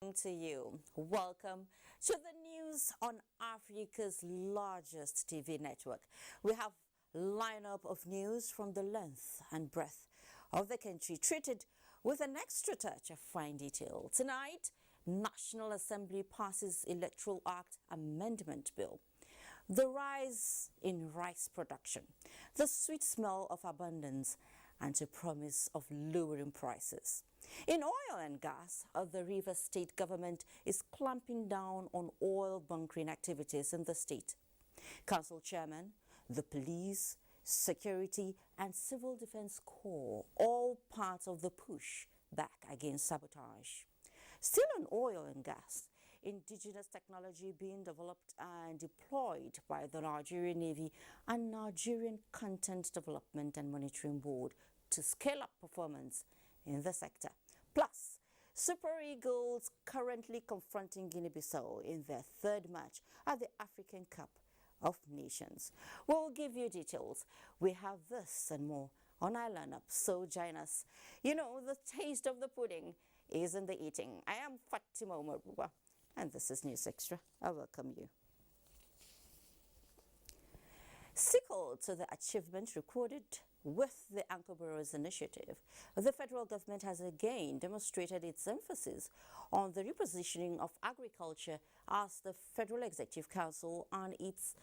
To you. Welcome to the news on Africa's largest TV network. We have a lineup of news from the length and breadth of the country, treated with an extra touch of fine detail. Tonight, National Assembly passes Electoral Act Amendment Bill. The rise in rice production, the sweet smell of abundance, and the promise of lowering prices. In oil and gas, the Rivers State government is clamping down on oil bunkering activities in the state. Council chairman, the police, security, and civil defense corps, all parts of the push back against sabotage. Still on oil and gas, indigenous technology being developed and deployed by the Nigerian Navy and Nigerian Content Development and Monitoring Board to scale up performance in the sector. Plus, Super Eagles currently confronting Guinea-Bissau in their third match at the African Cup of Nations. We'll give you details. We have this and more on our lineup, so join us. You know, the taste of the pudding is in the eating. I am Fatima Umaruwa, and this is News Extra. I welcome you. Sickle to the achievement recorded with the Anchor Boroughs initiative, the federal government has again demonstrated its emphasis on the repositioning of agriculture as the Federal Executive Council at its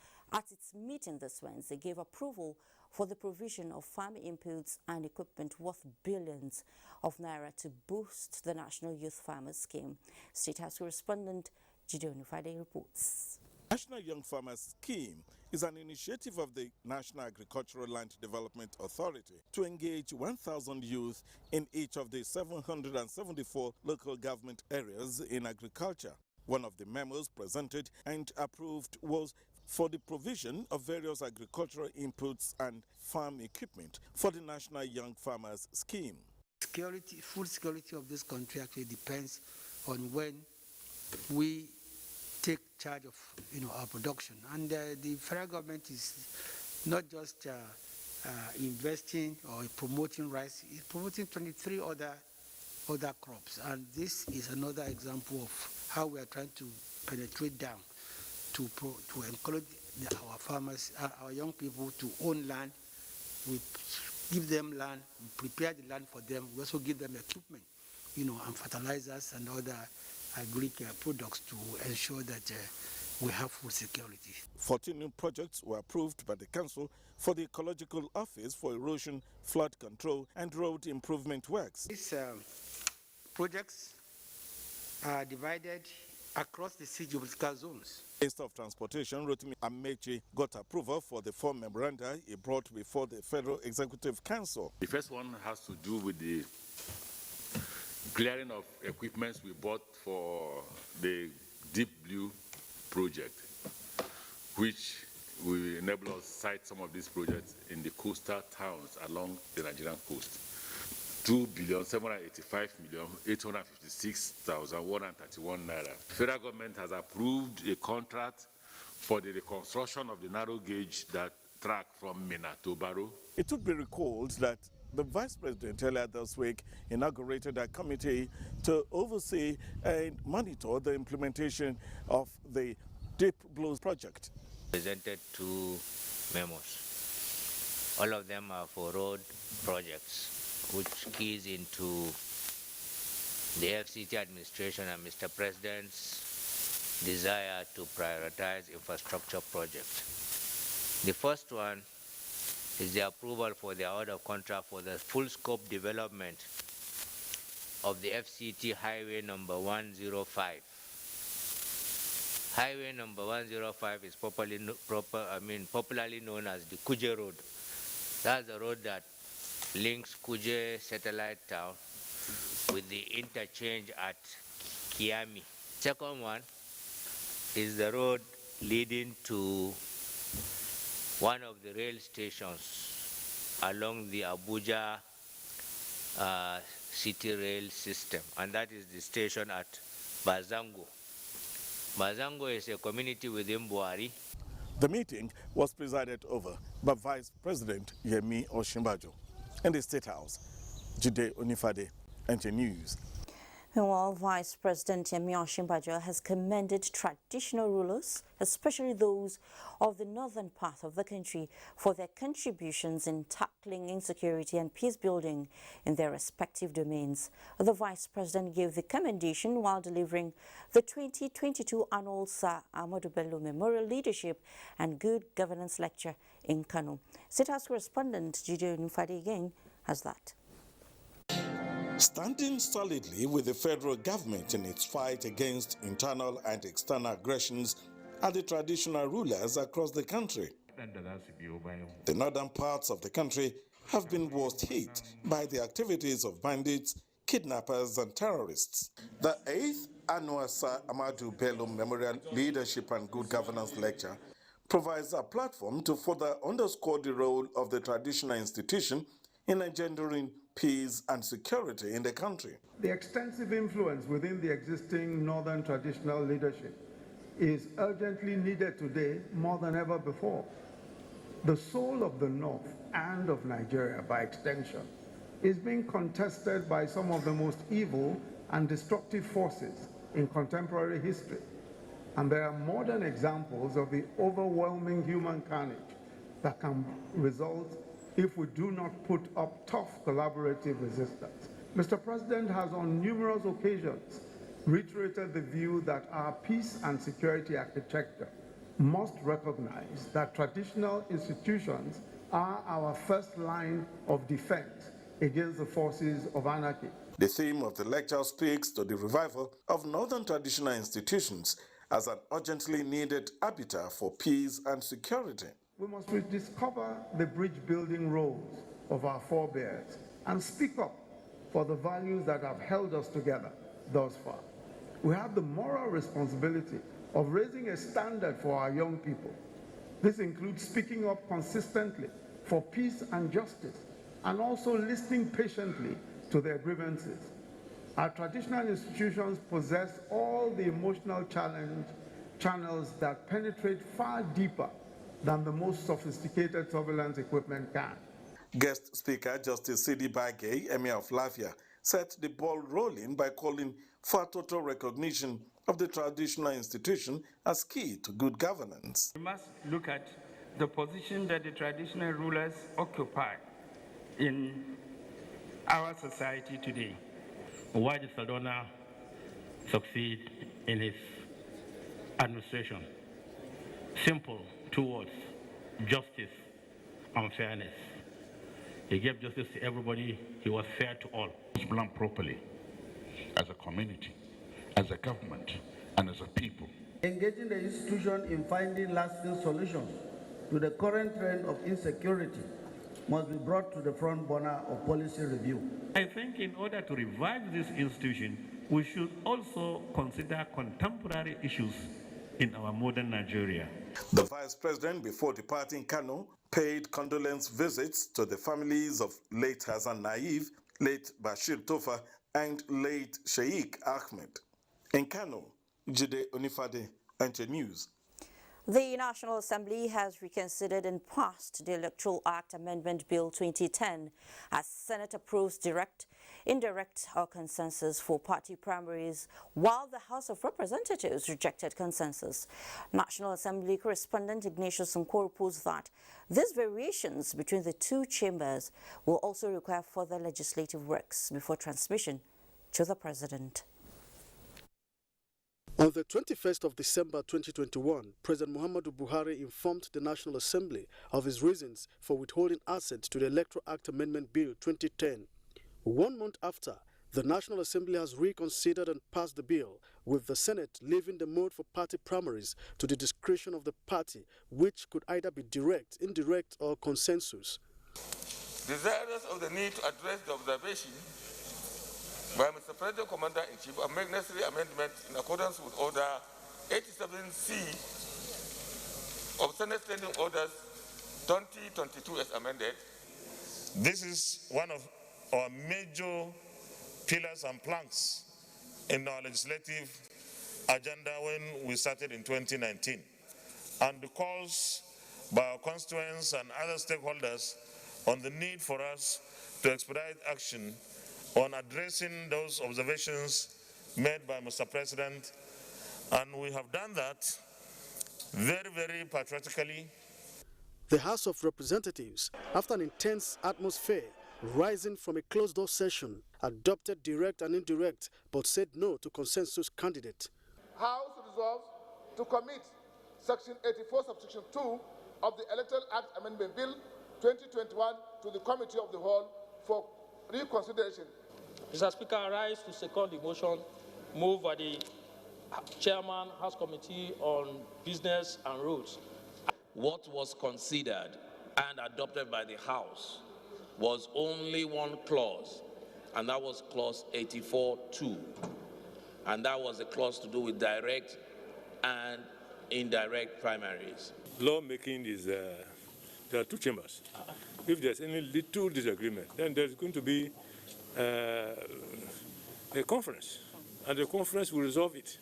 meeting this Wednesday gave approval for the provision of farm inputs and equipment worth billions of naira to boost the National Youth Farmers Scheme. State House correspondent Gideon Ufade reports. National Young Farmers Scheme is an initiative of the National Agricultural Land Development Authority to engage 1,000 youth in each of the 774 local government areas in agriculture. One of the memos presented and approved was for the provision of various agricultural inputs and farm equipment for the National Young Farmers Scheme. Food security of this country actually depends on when we take charge of our production, and the federal government is not just investing or promoting rice, it's promoting 23 other crops, and this is another example of how we are trying to penetrate down to encourage our farmers, our young people to own land. We give them land, we prepare the land for them, we also give them equipment, and fertilizers and other agri products to ensure that we have food security. 14 new projects were approved by the Council for the Ecological Office for Erosion, Flood Control and Road Improvement Works. These projects are divided across the 6 geographical zones. Minister of Transportation, Rotimi Amechi, got approval for the 4 memoranda he brought before the Federal Executive Council. The first one has to do with the clearing of equipment we bought for the Deep Blue project, which will enable us to site some of these projects in the coastal towns along the Nigerian coast. 2,785,856,131 naira. The federal government has approved a contract for the reconstruction of the narrow gauge track from Minna to Barrow. It would be recalled that the Vice President earlier this week inaugurated a committee to oversee and monitor the implementation of the Deep Blues project. Presented 2 memos. All of them are for road projects, which keys into the FCT administration and Mr. President's desire to prioritize infrastructure projects. The first one is the approval for the award of contract for the full scope development of the FCT Highway number 105. Highway number 105 is popularly known as the Kuje Road. That's the road that links Kuje satellite town with the interchange at Kiami. Second one is the road leading to one of the rail stations along the Abuja city rail system, and that is the station at Bazango. Bazango is a community within Buhari. The meeting was presided over by Vice President Yemi Osinbajo. In the State House, Jide Onifade, NTA News. Meanwhile, Vice President Yemi Osinbajo has commended traditional rulers, especially those of the northern part of the country, for their contributions in tackling insecurity and peace building in their respective domains. The Vice President gave the commendation while delivering the 2022 annual Sir Ahmadu Bello Memorial Leadership and Good Governance Lecture in Kano. State House correspondent Jide Onufade again has that. Standing solidly with the federal government in its fight against internal and external aggressions are the traditional rulers across the country. The northern parts of the country have been worst hit by the activities of bandits, kidnappers and terrorists. The 8th annual Sir Ahmadu Bello Memorial Leadership and Good Governance Lecture provides a platform to further underscore the role of the traditional institution in engendering peace and security in the country. The extensive influence within the existing northern traditional leadership is urgently needed today more than ever before. The soul of the North and of Nigeria, by extension, is being contested by some of the most evil and destructive forces in contemporary history. And there are modern examples of the overwhelming human carnage that can result if we do not put up tough collaborative resistance. Mr. President has on numerous occasions reiterated the view that our peace and security architecture must recognize that traditional institutions are our first line of defense against the forces of anarchy. The theme of the lecture speaks to the revival of northern traditional institutions as an urgently needed habitat for peace and security. We must rediscover the bridge-building roles of our forebears and speak up for the values that have held us together thus far. We have the moral responsibility of raising a standard for our young people. This includes speaking up consistently for peace and justice, and also listening patiently to their grievances. Our traditional institutions possess all the emotional channels that penetrate far deeper than the most sophisticated surveillance equipment can. Guest Speaker Justice Sidi Bagay, Emir of Lafia, set the ball rolling by calling for total recognition of the traditional institution as key to good governance. We must look at the position that the traditional rulers occupy in our society today. Why did Saldona succeed in his administration? Simple. 2 words: justice and fairness. He gave justice to everybody. He was fair to all. Plan properly as a community, as a government, and as a people. Engaging the institution in finding lasting solutions to the current trend of insecurity must be brought to the front burner of policy review. I think in order to revive this institution, we should also consider contemporary issues in our modern Nigeria. The Vice President, before departing Kano, paid condolence visits to the families of late Hassan Naif, late Bashir Tofa, and late Sheikh Ahmed. In Kano, Jide Onufade, NTA News. The National Assembly has reconsidered and passed the Electoral Act Amendment Bill 2010 as Senate approves direct, indirect or consensus for party primaries, while the House of Representatives rejected consensus. National Assembly correspondent Ignatius Nkwo reports that these variations between the two chambers will also require further legislative works before transmission to the President. On the 21st of December 2021, President Muhammadu Buhari informed the National Assembly of his reasons for withholding assent to the Electoral Act Amendment Bill 2010. 1 month after, the National Assembly has reconsidered and passed the bill, with the Senate leaving the mode for party primaries to the discretion of the party, which could either be direct, indirect, or consensus. Desirous of the need to address the observation by Mr. President Commander-in-Chief and make necessary amendments in accordance with Order 87C of Senate Standing Orders 2022 as amended. This is one of our major pillars and planks in our legislative agenda when we started in 2019. And the calls by our constituents and other stakeholders on the need for us to expedite action on addressing those observations made by Mr. President, and we have done that very, very patriotically. The House of Representatives, after an intense atmosphere rising from a closed-door session, adopted direct and indirect, but said no to consensus candidate. House resolves to commit Section 84, Subsection 2 of the Electoral Act Amendment Bill 2021 to the Committee of the Whole for reconsideration. Mr. Speaker, I rise to second the motion moved by the Chairman, House Committee on Business and Rules. What was considered and adopted by the House was only one clause, and that was clause 84(2), and that was a clause to do with direct and indirect primaries. Lawmaking is, there are two chambers. If there's any little disagreement, then there's going to be a conference, and the conference will resolve it.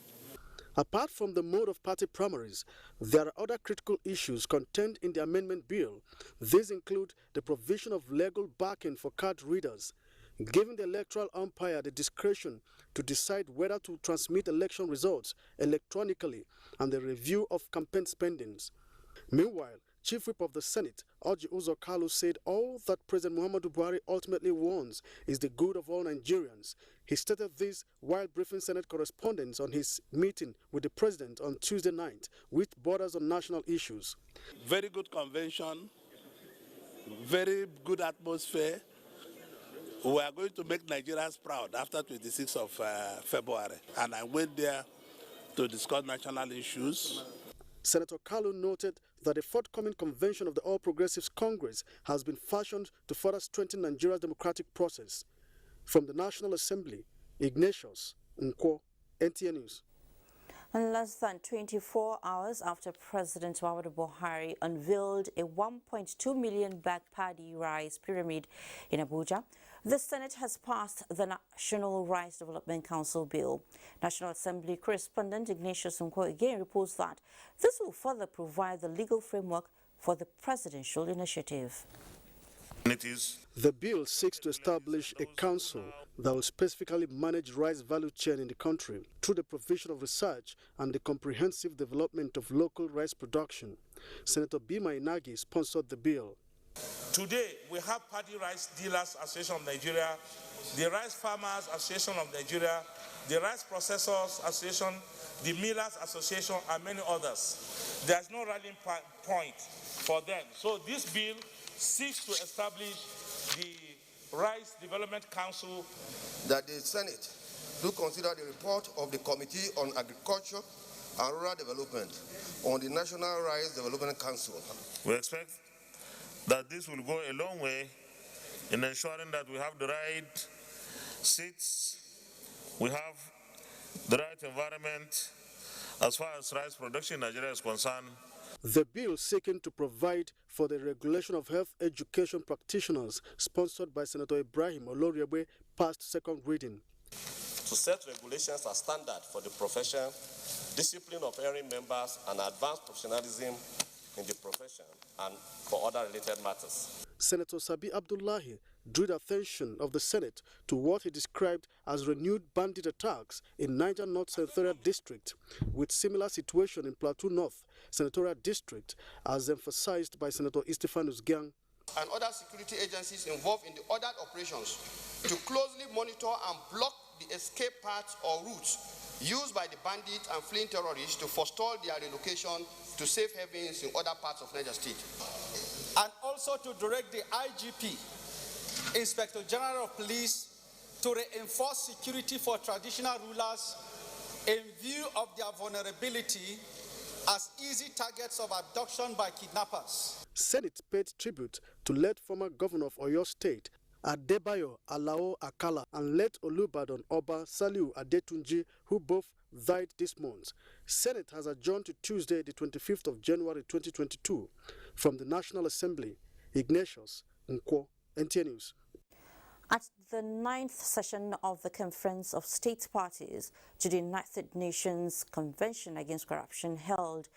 Apart from the mode of party primaries, there are other critical issues contained in the amendment bill. These include the provision of legal backing for card readers, giving the electoral umpire the discretion to decide whether to transmit election results electronically, and the review of campaign spendings. Meanwhile, Chief Whip of the Senate, Orji Uzor Kalu, said all that President Muhammadu Buhari ultimately wants is the good of all Nigerians. He stated this while briefing Senate correspondents on his meeting with the president on Tuesday night, which borders on national issues. Very good convention, very good atmosphere. We are going to make Nigerians proud after 26th of February. And I went there to discuss national issues. Senator Kalu noted that the forthcoming convention of the All Progressives Congress has been fashioned to further strengthen Nigeria's democratic process. From the National Assembly, Ignatius Nkwo, NTA News. And less than 24 hours after President Muhammadu Buhari unveiled a 1.2 million bag paddy rice pyramid in Abuja, the Senate has passed the National Rice Development Council Bill. National Assembly correspondent Ignatius Nkwo again reports that this will further provide the legal framework for the presidential initiative. The bill seeks to establish a council that will specifically manage rice value chain in the country through the provision of research and the comprehensive development of local rice production. Senator Bima Inagi sponsored the bill. Today, we have Paddy Rice Dealers Association of Nigeria, the Rice Farmers Association of Nigeria, the Rice Processors Association, the Millers Association, and many others. There's no rallying point for them. So this bill seeks to establish the Rice Development Council. That the Senate do consider the report of the Committee on Agriculture and Rural Development on the National Rice Development Council. We expect that this will go a long way in ensuring that we have the right seats, we have the right environment as far as rice production in Nigeria is concerned. The bill seeking to provide for the regulation of health education practitioners, sponsored by Senator Ibrahim Oloriegbe, passed second reading. To set regulations as standard for the profession, discipline of erring members, and advanced professionalism in the profession, and for other related matters. Senator Sabi Abdullahi drew the attention of the Senate to what he described as renewed bandit attacks in Niger North Senatorial District, with similar situation in Plateau North Senatorial District, as emphasized by Senator Istifanus Gang. And other security agencies involved in the ordered operations to closely monitor and block the escape paths or routes used by the bandits and fleeing terrorists to forestall their relocation to safe havens in other parts of Niger State. And also to direct the IGP, Inspector General of Police, to reinforce security for traditional rulers in view of their vulnerability as easy targets of abduction by kidnappers. Senate paid tribute to late former governor of Oyo State, Adebayo Alao Akala, and late Olubadan Oba Saliu Adetunji, who both died this month. Senate has adjourned to Tuesday, the 25th of January 2022. From the National Assembly, Ignatius Nkwo, NTA News. At the 9th session of the Conference of State Parties to the United Nations Convention Against Corruption held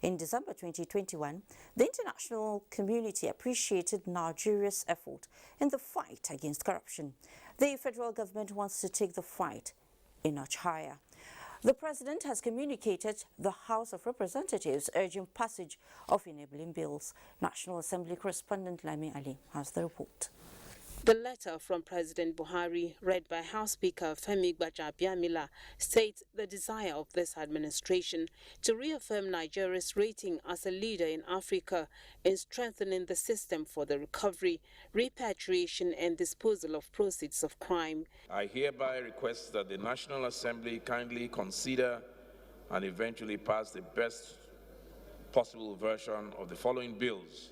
in December 2021, the international community appreciated Nigeria's effort in the fight against corruption. The federal government wants to take the fight a notch higher. The President has communicated the House of Representatives urging passage of enabling bills. National Assembly correspondent Lami Ali has the report. The letter from President Buhari, read by House Speaker Femi Gbajabiamila, states the desire of this administration to reaffirm Nigeria's rating as a leader in Africa in strengthening the system for the recovery, repatriation and disposal of proceeds of crime. I hereby request that the National Assembly kindly consider and eventually pass the best possible version of the following bills.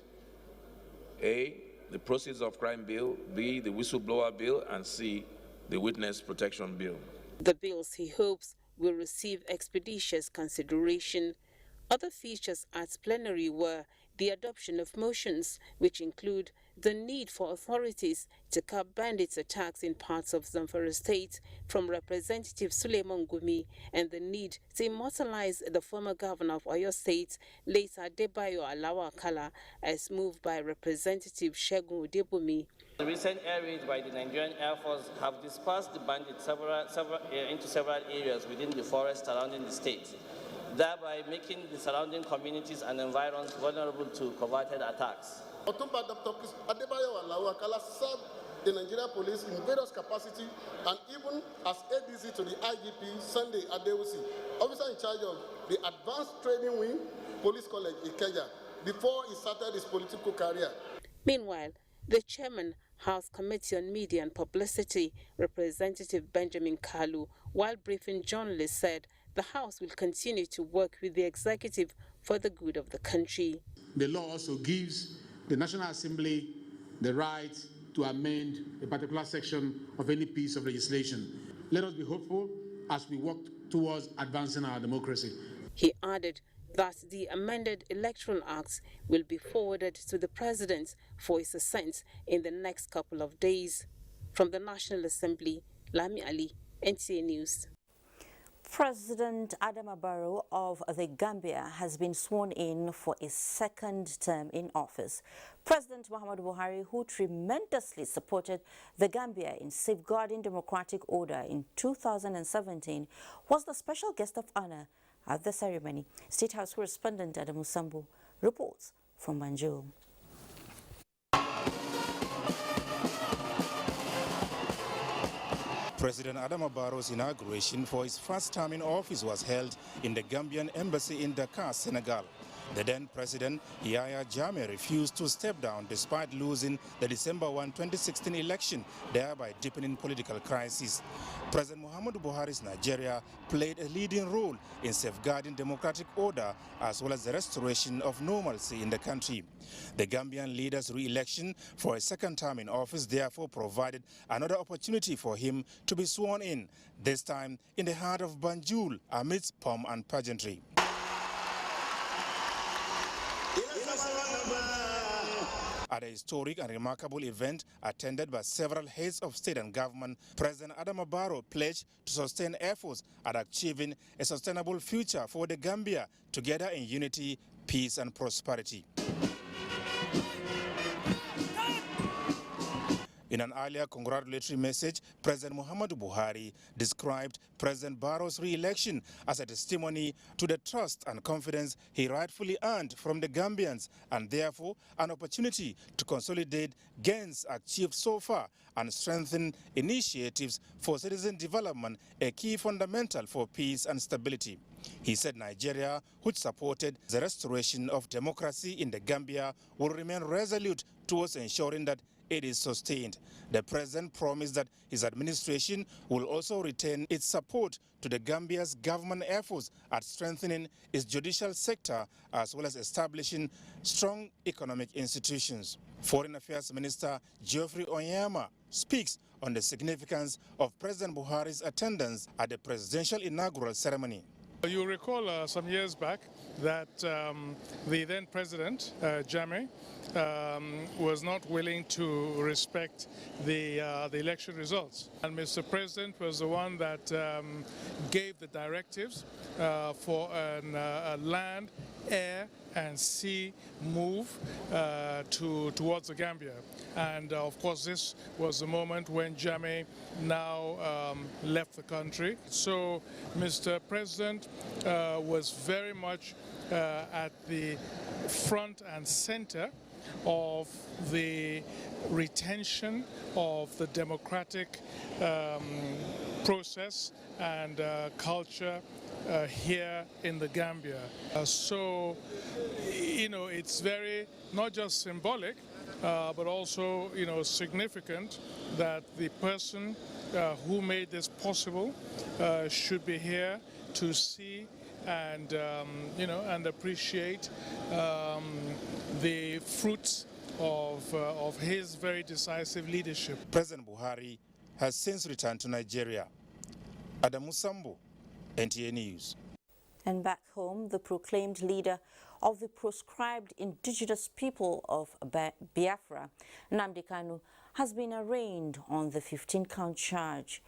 A, the Proceeds of Crime Bill, B, the Whistleblower Bill, and C, the Witness Protection Bill. The bills, he hopes, will receive expeditious consideration. Other features at plenary were the adoption of motions, which include the need for authorities to curb bandits' attacks in parts of Zamfara State from Representative Suleiman Gumi, and the need to immortalize the former governor of Oyo State, late Adebayo Alawa Akala, as moved by Representative Segun Udebumi. The recent air raids by the Nigerian Air Force have dispersed the bandits into several areas within the forest surrounding the state, thereby making the surrounding communities and environs vulnerable to coveted attacks. Otumba Dr. Adebayo Alawa Akala served the Nigerian police in various capacities and even as ADC to the IGP Sunday Adewusi, officer in charge of the Advanced Training Wing, Police College Ikeja, before he started his political career. Meanwhile, the chairman, House Committee on Media and Publicity, Representative Benjamin Kalu, while briefing journalists, said the House will continue to work with the executive for the good of the country. The law also gives the National Assembly the right to amend a particular section of any piece of legislation. Let us be hopeful as we work towards advancing our democracy. He added that the amended Electoral Act will be forwarded to the President for his assent in the next couple of days. From the National Assembly, Lami Ali, NTA News. President Adama Barrow of the Gambia has been sworn in for a second term in office. President Muhammadu Buhari, who tremendously supported the Gambia in safeguarding democratic order in 2017, was the special guest of honor at the ceremony. State House correspondent Adamu Sambu reports from Banjul. President Adama Barrow's inauguration for his first term in office was held in the Gambian embassy in Dakar, Senegal. The then president, Yahya Jammeh, refused to step down despite losing the December 1, 2016 election, thereby deepening political crisis. President Muhammadu Buhari's Nigeria played a leading role in safeguarding democratic order as well as the restoration of normalcy in the country. The Gambian leader's re-election for a second term in office therefore provided another opportunity for him to be sworn in, this time in the heart of Banjul amidst pomp and pageantry. At a historic and remarkable event attended by several heads of state and government, President Adama Barrow pledged to sustain efforts at achieving a sustainable future for the Gambia, together in unity, peace and prosperity. In an earlier congratulatory message, President Muhammadu Buhari described President Barrow's re-election as a testimony to the trust and confidence he rightfully earned from the Gambians, and therefore an opportunity to consolidate gains achieved so far and strengthen initiatives for citizen development, a key fundamental for peace and stability. He said Nigeria, which supported the restoration of democracy in the Gambia, will remain resolute towards ensuring that it is sustained. The president promised that his administration will also retain its support to the Gambia's government efforts at strengthening its judicial sector as well as establishing strong economic institutions. Foreign Affairs Minister Geoffrey Onyema speaks on the significance of President Buhari's attendance at the presidential inaugural ceremony. You recall some years back that the then president, Jammeh, was not willing to respect the election results. And Mr. President was the one that gave the directives for a land, air, and sea move towards the Gambia. And of course, this was the moment when Jammeh now left the country. So Mr. President was very much at the front and center of the retention of the democratic process and culture here in the Gambia. So, you know, it's very, not just symbolic, but also, you know, significant that the person who made this possible should be here to see and, you know, and appreciate the fruits of his very decisive leadership. President Buhari has since returned to Nigeria. Adamu Sambo, NTA News. And back home, the proclaimed leader of the proscribed indigenous people of Biafra, Nnamdi Kanu, has been arraigned on the 15-count charge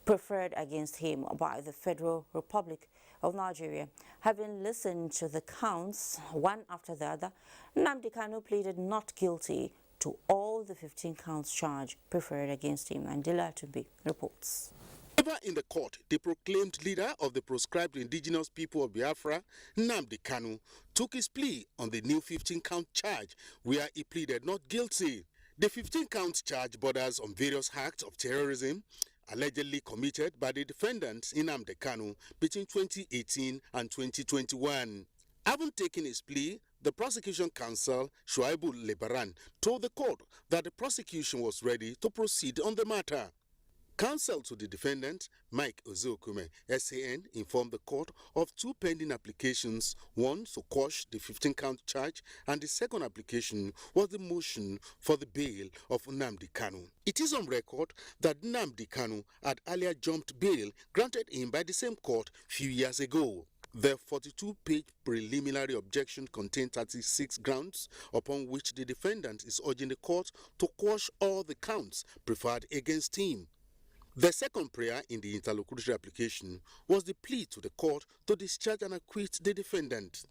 preferred against him by the Federal Republic of Nigeria. Having listened to the counts, one after the other, Nnamdi Kanu pleaded not guilty to all the 15 counts charge preferred against him. And Dilatumbi reports. Ever in the court, the proclaimed leader of the proscribed indigenous people of Biafra, Nnamdi Kanu, took his plea on the new 15-count charge, where he pleaded not guilty. The 15-count charge borders on various acts of terrorism allegedly committed by the defendant Nnamdi Kanu between 2018 and 2021. Having taken his plea, the prosecution counsel, Shuaibu Lebaran, told the court that the prosecution was ready to proceed on the matter. Counsel to the defendant, Mike Ozokume, SAN, informed the court of two pending applications, one to quash the 15-count charge, and the second application was the motion for the bail of Nnamdi Kanu. It is on record that Nnamdi Kanu had earlier jumped bail granted him by the same court few years ago. The 42-page preliminary objection contained 36 grounds upon which the defendant is urging the court to quash all the counts preferred against him. The second prayer in the interlocutory application was the plea to the court to discharge and acquit the defendant.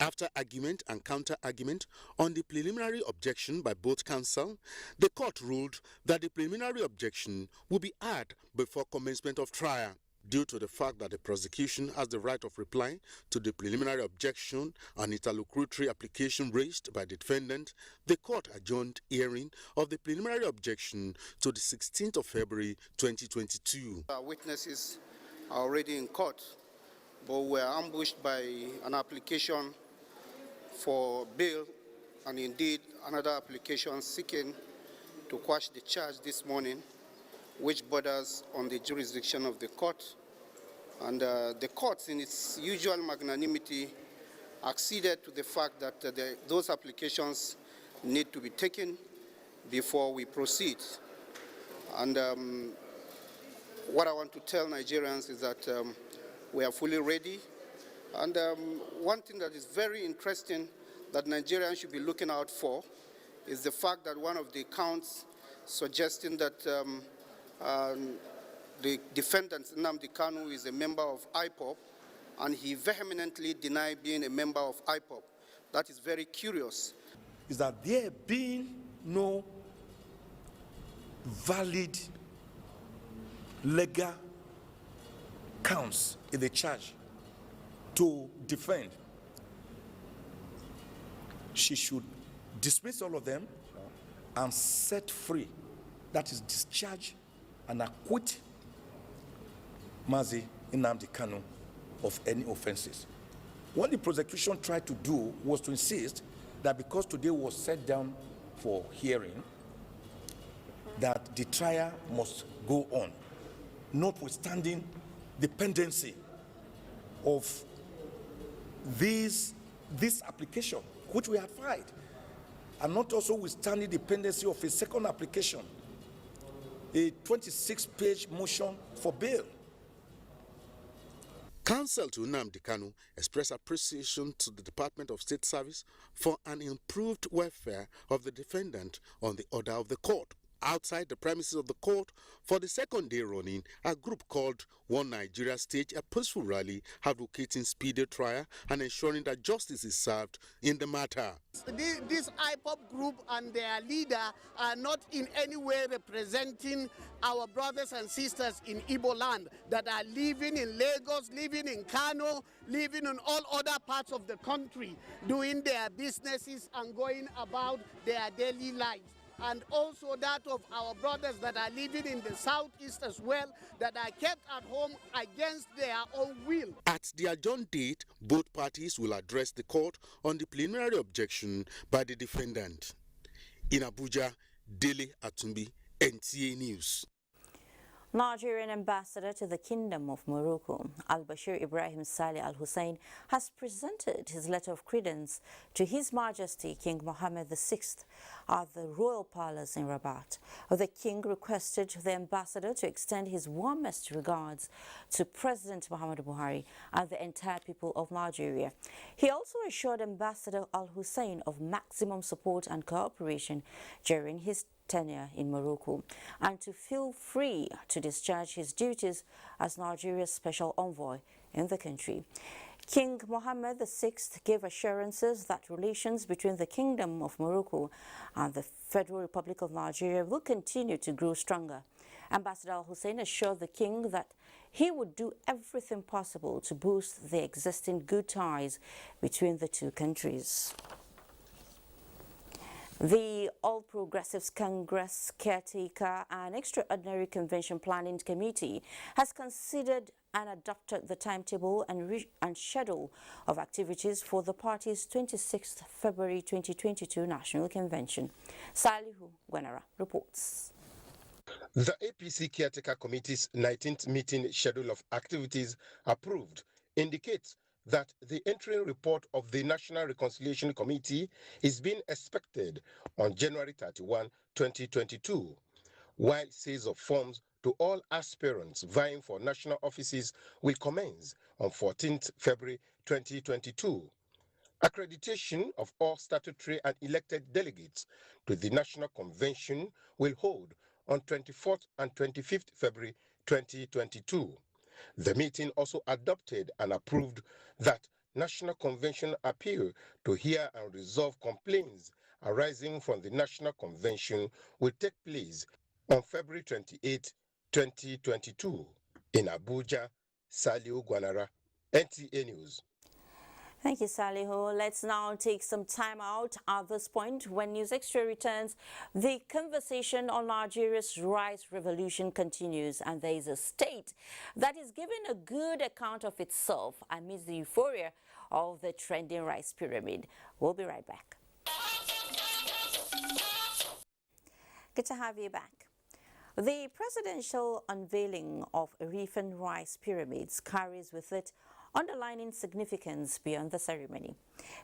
After argument and counter-argument on the preliminary objection by both counsel, the court ruled that the preliminary objection would be heard before commencement of trial. Due to the fact that the prosecution has the right of reply to the preliminary objection and interlocutory application raised by the defendant, the court adjourned hearing of the preliminary objection to the 16th of February 2022. Our witnesses are already in court, but were ambushed by an application for bail and indeed another application seeking to quash the charge this morning, which borders on the jurisdiction of the court. And the court, in its usual magnanimity, acceded to the fact that those applications need to be taken before we proceed. And what I want to tell Nigerians is that we are fully ready. And one thing that is very interesting that Nigerians should be looking out for is the fact that one of the counts suggesting that the defendant, Nnamdi Kanu, is a member of IPOB, and he vehemently denied being a member of IPOB. That is very curious. Is that there being no valid legal counts in the charge to defend, she should dismiss all of them and set free, that is discharge and acquit Mazi Nnamdi Kanu of any offenses. What the prosecution tried to do was to insist that because today was set down for hearing, that the trial must go on, notwithstanding the pendency of this application, which we had filed, and not also withstanding the pendency of a second application, a 26-page motion for bail. Counsel to Nnamdi Kanu expressed appreciation to the Department of State Service for an improved welfare of the defendant on the order of the court. Outside the premises of the court, for the second day running, a group called One Nigeria staged a peaceful rally advocating speedy trial and ensuring that justice is served in the matter. This IPOP group and their leader are not in any way representing our brothers and sisters in Igbo land that are living in Lagos, living in Kano, living in all other parts of the country, doing their businesses and going about their daily lives. And also that of our brothers that are living in the southeast as well, that are kept at home against their own will. At the adjourned date, both parties will address the court on the preliminary objection by the defendant. In Abuja, Dele Atumbi, NTA News. Nigerian ambassador to the Kingdom of Morocco, Al-Bashir Ibrahim Saleh Al-Hussein, has presented his letter of credence to His Majesty King Mohammed VI at the Royal Palace in Rabat. The King requested the ambassador to extend his warmest regards to President Muhammadu Buhari and the entire people of Nigeria. He also assured Ambassador Al-Hussein of maximum support and cooperation during his tenure in Morocco, and to feel free to discharge his duties as Nigeria's special envoy in the country. King Mohammed VI gave assurances that relations between the Kingdom of Morocco and the Federal Republic of Nigeria will continue to grow stronger. Ambassador Al-Hussein assured the King that he would do everything possible to boost the existing good ties between the two countries. The All Progressives Congress Caretaker and Extraordinary Convention Planning Committee has considered and adopted the timetable and schedule of activities for the party's 26th February 2022 National Convention. Salihu Gwanara reports. The APC Caretaker Committee's 19th meeting schedule of activities approved indicates that the interim report of the National Reconciliation Committee is being expected on January 31, 2022, while sales of forms to all aspirants vying for national offices will commence on 14th February 2022. Accreditation of all statutory and elected delegates to the National Convention will hold on 24th and 25th February 2022. The meeting also adopted and approved that National Convention appeal to hear and resolve complaints arising from the National Convention will take place on February 28, 2022. In Abuja, Salihu Gwanara, NTA News. Thank you, Salihu. Let's now take some time out at this point. When News Extra returns, the conversation on Nigeria's rice revolution continues, and there is a state that is giving a good account of itself amidst the euphoria of the trending rice pyramid. We'll be right back. Good to have you back. The presidential unveiling of Arifan rice pyramids carries with it underlining significance beyond the ceremony.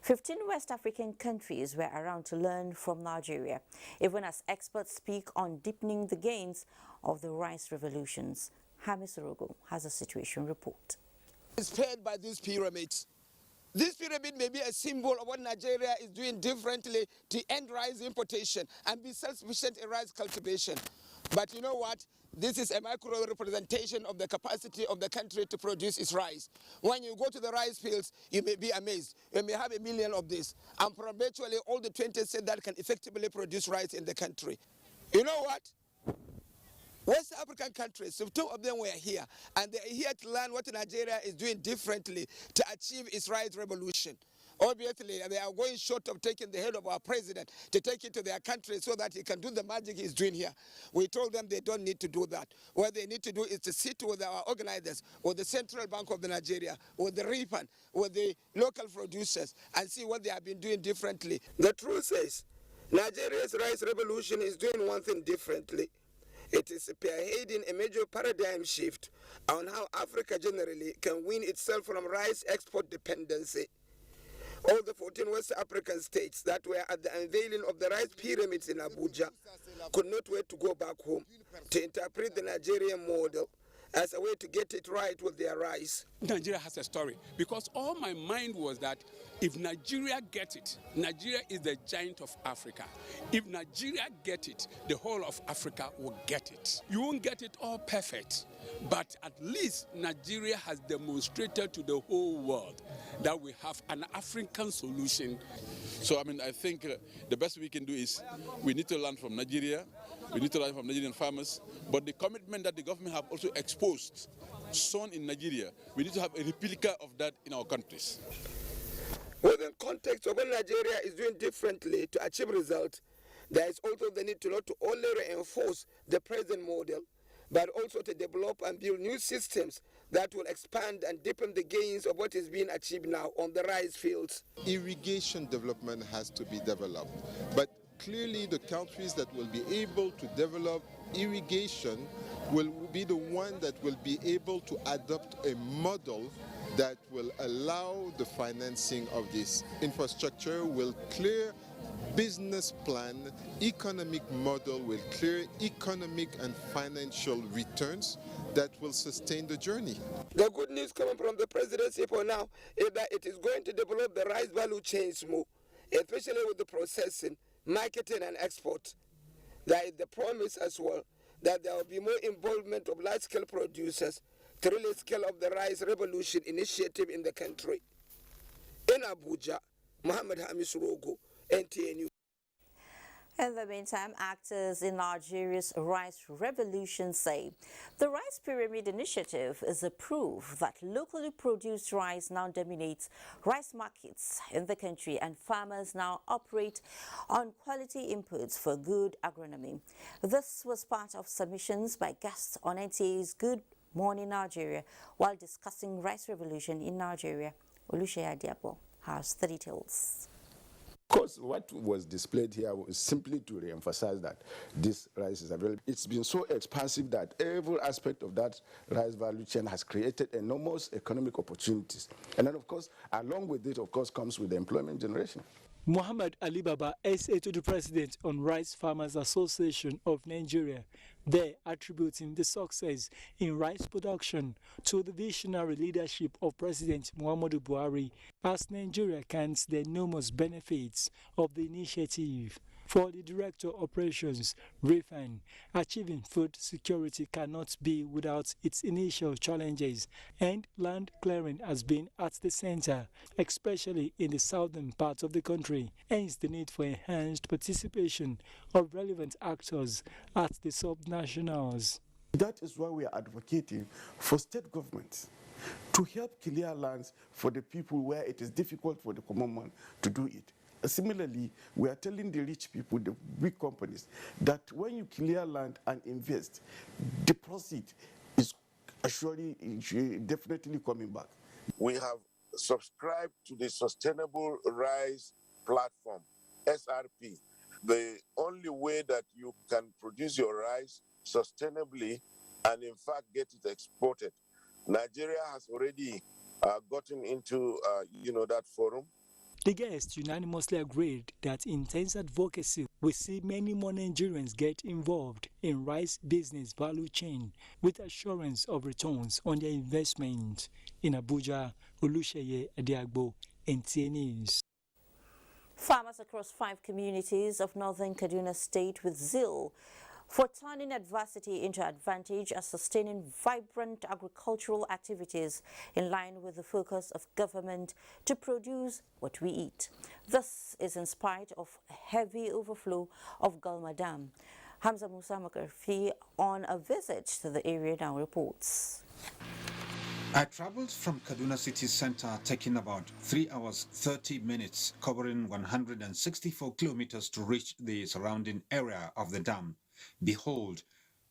15 West African countries were around to learn from Nigeria, even as experts speak on deepening the gains of the rice revolutions. Hamis Rogo has a situation report. Inspired by these pyramids. This pyramid may be a symbol of what Nigeria is doing differently to end rice importation and be self-sufficient in rice cultivation. But you know what? This is a micro representation of the capacity of the country to produce its rice. When you go to the rice fields, you may be amazed. You may have 1 million of this. And perpetually all the 20 states that can effectively produce rice in the country. You know what? West African countries, so 2 of them were here. And they are here to learn what Nigeria is doing differently to achieve its rice revolution. Obviously, they are going short of taking the head of our president to take it to their country so that he can do the magic he's doing here. We told them they don't need to do that. What they need to do is to sit with our organizers, with the Central Bank of Nigeria, with the RIPAN, with the local producers, and see what they have been doing differently. The truth is, Nigeria's rice revolution is doing one thing differently. It is spearheading a major paradigm shift on how Africa generally can wean itself from rice export dependency. All the 14 West African states that were at the unveiling of the rice pyramids in Abuja could not wait to go back home to interpret the Nigerian model as a way to get it right with their rice. Nigeria has a story, because all my mind was that if Nigeria gets it, Nigeria is the giant of Africa. If Nigeria gets it, the whole of Africa will get it. You won't get it all perfect, but at least Nigeria has demonstrated to the whole world that we have an African solution. So, I think the best we can do is we need to learn from Nigeria, we need to learn from Nigerian farmers, but the commitment that the government have also exposed, shown in Nigeria, we need to have a replica of that in our countries. Within context of what Nigeria is doing differently to achieve results, there is also the need to not to only reinforce the present model, but also to develop and build new systems that will expand and deepen the gains of what is being achieved now on the rice fields. Irrigation development has to be developed, but clearly the countries that will be able to develop irrigation will be the one that will be able to adopt a model that will allow the financing of this infrastructure, will clear business plan, economic model, will clear economic and financial returns that will sustain the journey. The good news coming from the presidency for now is that it is going to develop the rice value chains more, especially with the processing, marketing and export. There is the promise as well that there will be more involvement of large-scale producers to really scale up the Rice Revolution initiative in the country. In Abuja, Mohammed Hamis Rogo, NTA News. In the meantime, actors in Nigeria's Rice Revolution say the Rice Pyramid Initiative is a proof that locally produced rice now dominates rice markets in the country, and farmers now operate on quality inputs for good agronomy. This was part of submissions by guests on NTA's Good Morning Nigeria while discussing Rice Revolution in Nigeria. Oluseyi Adiapo has the details. Of course, what was displayed here was simply to re-emphasize that this rice is available. It's been so expansive that every aspect of that rice value chain has created enormous economic opportunities. And then, of course, along with it, of course, comes with the employment generation. Muhammad Ali Baba, SA to the President on Rice Farmers Association of Nigeria, there attributing the success in rice production to the visionary leadership of President Muhammadu Buhari, as Nigeria counts the enormous benefits of the initiative. For the Director of Operations, Rifan, achieving food security cannot be without its initial challenges, and land clearing has been at the center, especially in the southern part of the country. Hence the need for enhanced participation of relevant actors at the subnationals. That is why we are advocating for state governments to help clear lands for the people where it is difficult for the common man to do it. Similarly, we are telling the rich people, the big companies, that when you clear land and invest, the proceed is definitely coming back. We have subscribed to the Sustainable Rice Platform, SRP. The only way that you can produce your rice sustainably and in fact get it exported. Nigeria has already gotten into that forum. The guests unanimously agreed that intense advocacy will see many more Nigerians get involved in rice business value chain with assurance of returns on their investment. In Abuja, Oluseyi Adiagbo, NTA News. Farmers across 5 communities of northern Kaduna State with zeal for turning adversity into advantage are sustaining vibrant agricultural activities in line with the focus of government to produce what we eat. This is in spite of heavy overflow of Gulma Dam. Hamza Musa Makarfi on a visit to the area now reports. I traveled from Kaduna city center, taking about 3 hours 30 minutes, covering 164 kilometers to reach the surrounding area of the dam. Behold,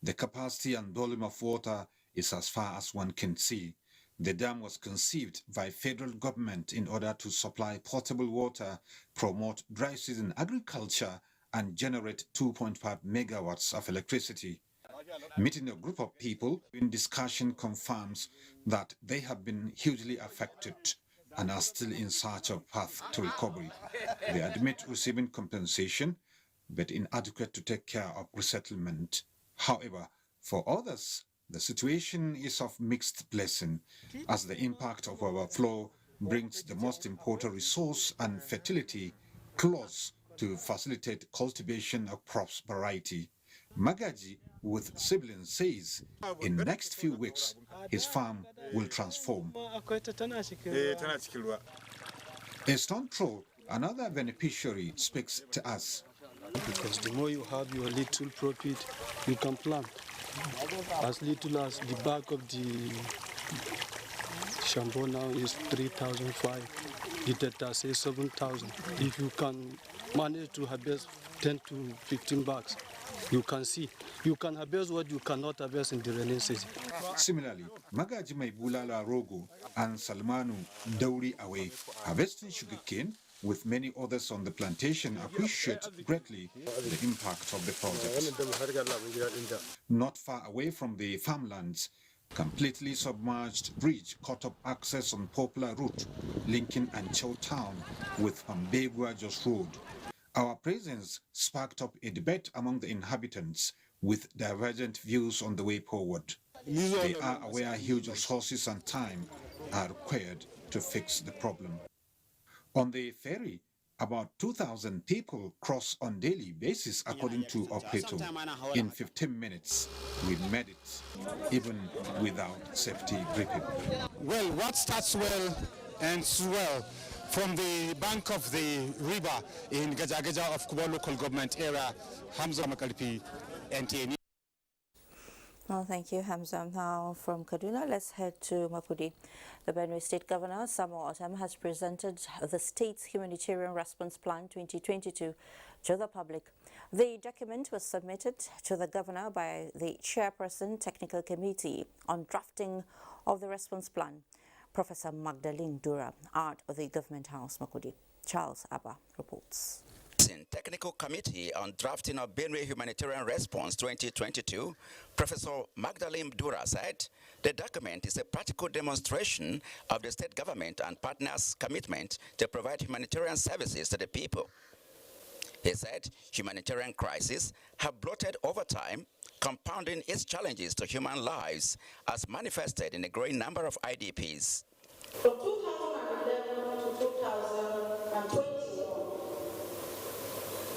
the capacity and volume of water is as far as one can see. The dam was conceived by federal government in order to supply potable water, promote dry season agriculture, and generate 2.5 megawatts of electricity. Meeting a group of people in discussion confirms that they have been hugely affected and are still in search of path to recovery. They admit receiving compensation, but inadequate to take care of resettlement. However, for others, the situation is of mixed blessing, as the impact of overflow brings the most important resource and fertility close to facilitate cultivation of crops variety. Magaji, with siblings, says in next few weeks, his farm will transform. A stone throw, another beneficiary, speaks to us. Because the more you have your little profit, you can plant. As little as the bag of the shampoo now is 3,500, the data says 7,000. If you can manage to harvest 10 to 15 bags, you can see. You can harvest what you cannot harvest in the rainy season. Similarly, Magaji Maibulala Rogo and Salmanu Dauri Awe, harvesting sugarcane with many others on the plantation, appreciate greatly the impact of the project. Not far away from the farmlands, completely submerged bridge cut off access on popular route linking Anchau town with Ambegua Jos Road. Our presence sparked up a debate among the inhabitants with divergent views on the way forward. They are aware huge resources and time are required to fix the problem. On the ferry, about 2,000 people cross on daily basis according to operator. In 15 minutes, we made it, even without safety briefing. Well, what starts well ends well. From the bank of the river in Gajagaja of Kuba local government area, Hamza Makalpi, NTA. Well, thank you, Hamza. Now from Kaduna, let's head to Makurdi. The Benue State Governor, Samuel Otom, has presented the state's Humanitarian Response Plan 2022 to the public. The document was submitted to the governor by the Chairperson Technical Committee on drafting of the response plan, Professor Magdalene Dura, at the Government House, Makurdi. Charles Abba reports. Technical Committee on Drafting of Benue Humanitarian Response 2022, Professor Magdalene Dura said the document is a practical demonstration of the state government and partners' commitment to provide humanitarian services to the people. He said humanitarian crises have bloated over time, compounding its challenges to human lives as manifested in a growing number of IDPs. From 2011 to 2020,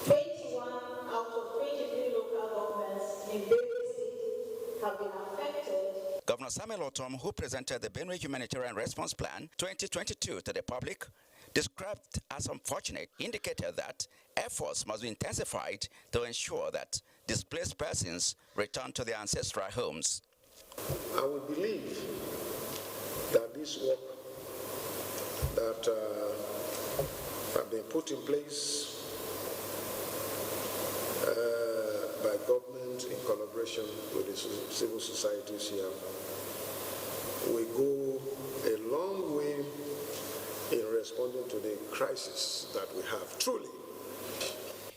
21 out of 23 local governments in Benue State have been affected. Governor Samuel Otom, who presented the Benue Humanitarian Response Plan 2022 to the public, described as unfortunate, indicated that efforts must be intensified to ensure that displaced persons return to their ancestral homes. I would believe that this work that have been put in place by government in collaboration with the civil societies here will go a long way in responding to the crisis that we have, truly.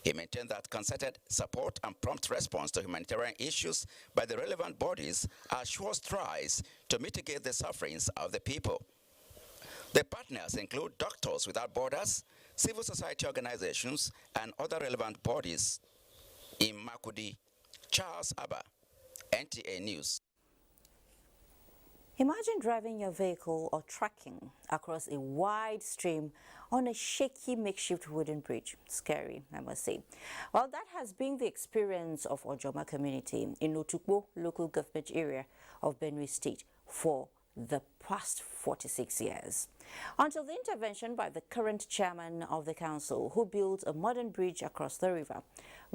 He maintained that concerted support and prompt response to humanitarian issues by the relevant bodies are sure strides to mitigate the sufferings of the people. The partners include Doctors Without Borders, civil society organizations, and other relevant bodies. In Makurdi, Charles Abba, NTA News. Imagine driving your vehicle or trekking across a wide stream on a shaky makeshift wooden bridge. Scary, I must say. Well, that has been the experience of Ojoma community in Otukpo local government area of Benue State for the past 46 years. Until the intervention by the current chairman of the council, who built a modern bridge across the river.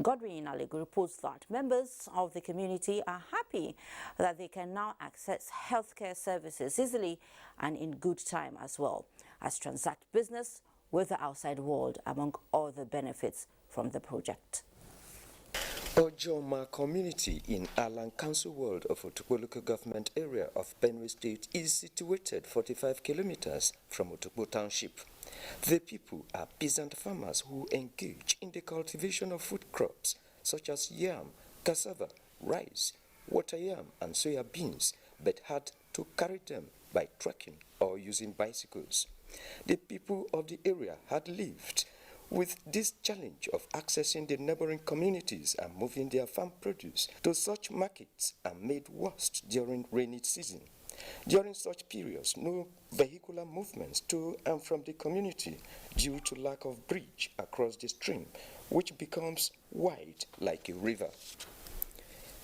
Godwin Alegu reports that members of the community are happy that they can now access healthcare services easily and in good time as well as transact business with the outside world, among other benefits from the project. Ojoma community in Alan Council Ward of Otukpo local government area of Benue State is situated 45 kilometers from Otukpo township. The people are peasant farmers who engage in the cultivation of food crops such as yam, cassava, rice, water yam and soya beans, but had to carry them by trekking or using bicycles. The people of the area had lived with this challenge of accessing the neighboring communities and moving their farm produce to such markets are made worse during rainy season. During such periods, no vehicular movements to and from the community due to lack of bridge across the stream, which becomes wide like a river.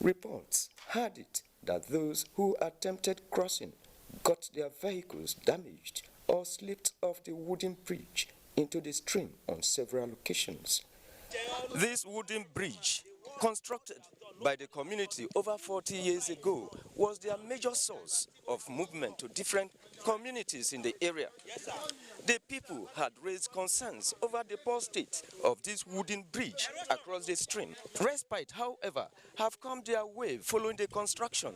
Reports had it that those who attempted crossing got their vehicles damaged or slipped off the wooden bridge into the stream on several occasions. This wooden bridge, constructed by the community over 40 years ago, was their major source of movement to different communities in the area. The people had raised concerns over the poor state of this wooden bridge across the stream. Respite, however, have come their way following the construction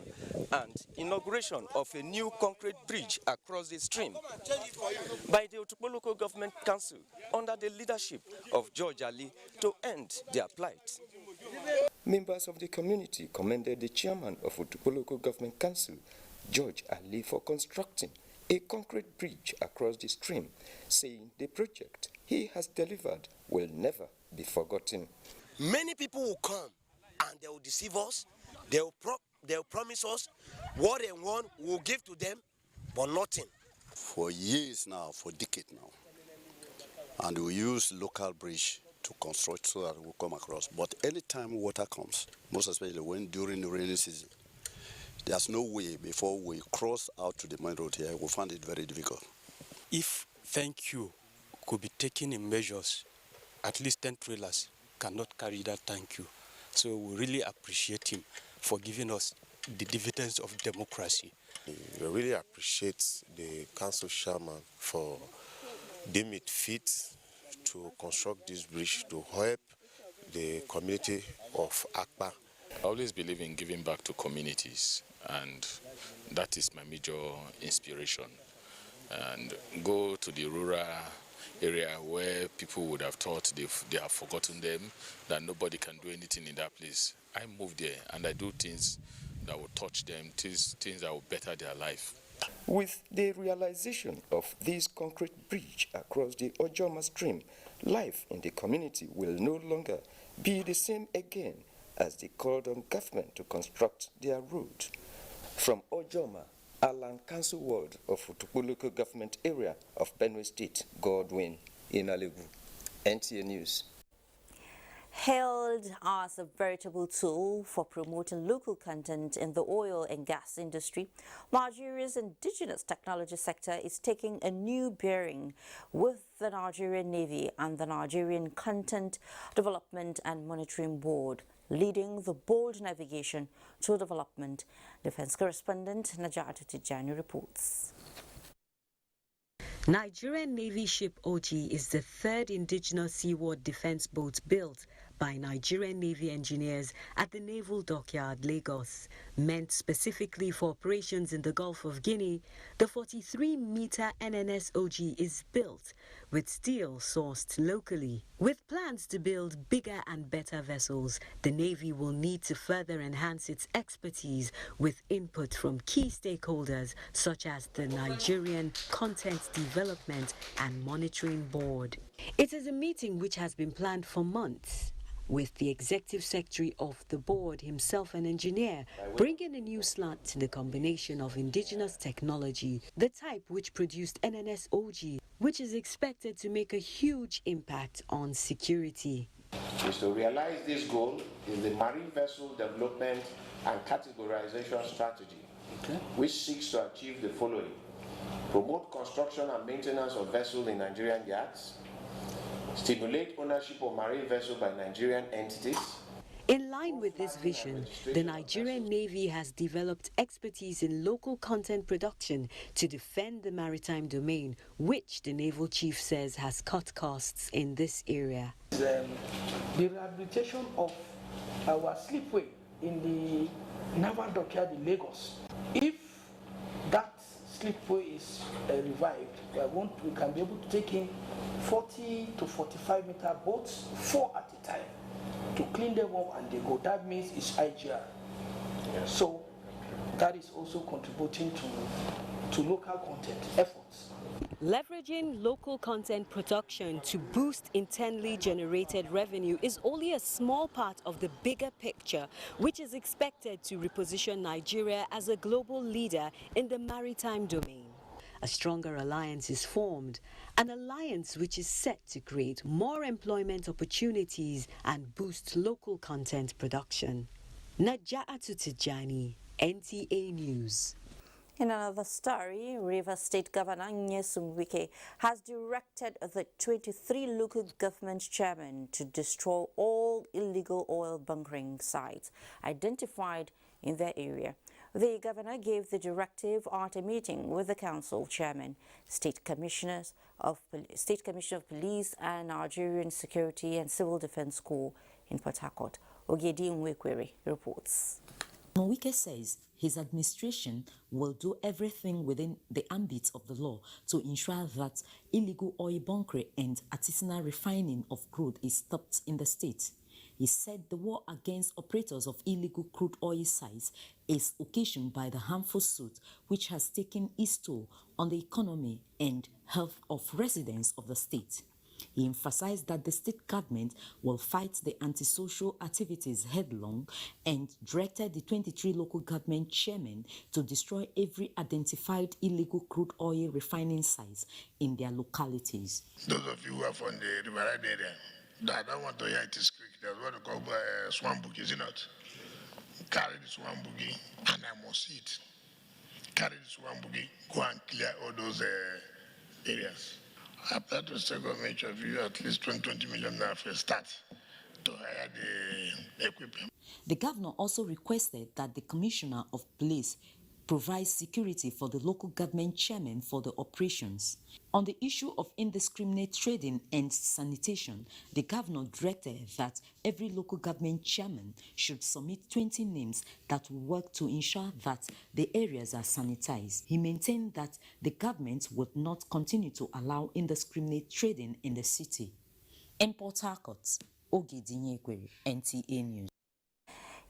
and inauguration of a new concrete bridge across the stream by the Otukpo Local Government Council under the leadership of George Ali to end their plight. Members of the community commended the chairman of Otukpo Local Government Council, George Ali, for constructing a concrete bridge across the stream, saying the project he has delivered will never be forgotten. Many people will come and they will deceive us, they will promise us what they want, we will give to them, but nothing. For years now, for decades now, and we use local bridge to construct so that we come across. But anytime water comes, most especially when during the rainy season, there's no way before we cross out to the main road here, we find it very difficult. If thank you could be taken in measures, at least 10 trailers cannot carry that thank you. So we really appreciate him for giving us the dividends of democracy. We really appreciate the council chairman for deeming it fit to construct this bridge to help the community of Akpa. I always believe in giving back to communities, and that is my major inspiration. And go to the rural area where people would have thought they have forgotten them, that nobody can do anything in that place. I move there and I do things that will touch them, things that will better their life. With the realization of this concrete bridge across the Ojoma stream, life in the community will no longer be the same again as they called on government to construct their road. From Ojoma, Alan Council Ward of Otukpo Local Government Area of Benue State, Godwin Inalebu, NTA News. Hailed as a veritable tool for promoting local content in the oil and gas industry, Nigeria's indigenous technology sector is taking a new bearing with the Nigerian Navy and the Nigerian Content Development and Monitoring Board, leading the bold navigation to development. Defense correspondent Najat Tijani reports. Nigerian Navy ship Oji is the third indigenous seaworld defense boat built by Nigerian Navy engineers at the Naval Dockyard, Lagos. Meant specifically for operations in the Gulf of Guinea, the 43-meter NNS OG is built with steel sourced locally. With plans to build bigger and better vessels, the Navy will need to further enhance its expertise with input from key stakeholders such as the Nigerian Content Development and Monitoring Board. It is a meeting which has been planned for months, with the executive secretary of the board, himself an engineer, bringing a new slant to the combination of indigenous technology, the type which produced NNS OG, which is expected to make a huge impact on security. Is to realize this goal in the marine vessel development and categorization strategy, which seeks to achieve the following: promote construction and maintenance of vessels in Nigerian yards, stimulate ownership of marine vessels by Nigerian entities. In line with this vision, the Nigerian Navy has developed expertise in local content production to defend the maritime domain, which the naval chief says has cut costs in this area. The rehabilitation of our slipway in the naval dockyard in Lagos. If that slipway is revived, we can be able to take in 40 to 45 meter boats, 4 at a time, to clean them up and they go. That means it's IGR. So that is also contributing to to local content efforts. Leveraging local content production to boost internally generated revenue is only a small part of the bigger picture, which is expected to reposition Nigeria as a global leader in the maritime domain. A stronger alliance is formed, an alliance which is set to create more employment opportunities and boost local content production. Naja'atu Tijani, NTA News. In another story, Rivers State Governor Nyesom Wike has directed the 23 local government chairmen to destroy all illegal oil bunkering sites identified in their area. The governor gave the directive at a meeting with the council chairman, State Commissioner of Police and Nigerian Security and Civil Defense Corps in Port Harcourt. Ogedi Nwekwere reports. Wike says his administration will do everything within the ambit of the law to ensure that illegal oil bunkering and artisanal refining of crude is stopped in the state. He said the war against operators of illegal crude oil sites is occasioned by the harmful suit which has taken its toll on the economy and health of residents of the state. He emphasized that the state government will fight the antisocial activities headlong and directed the 23 local government chairmen to destroy every identified illegal crude oil refining sites in their localities. Those of you who are from the Riverine area, that don't want to hear it is quick. There's what we call swamp boogie, is it not? Carry the swamp boogie and I must see it. Carry the swamp boogie, go and clear all those areas. After the state government of you, at least 20 million naira for a start to hire the equipment. The governor also requested that the commissioner of police provide security for the local government chairman for the operations. On the issue of indiscriminate trading and sanitation, the governor directed that every local government chairman should submit 20 names that will work to ensure that the areas are sanitized. He maintained that the government would not continue to allow indiscriminate trading in the city. In Port Harcourt, Ogedi Nwekwere, NTA News.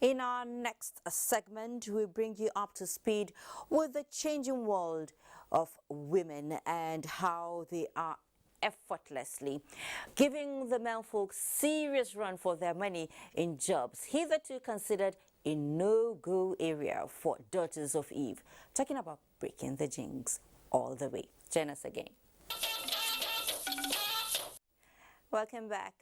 In our next segment, we bring you up to speed with the changing world of women and how they are effortlessly giving the male folks serious run for their money in jobs hitherto considered a no-go area for daughters of Eve. Talking about breaking the jinx all the way. Join us again. Welcome back.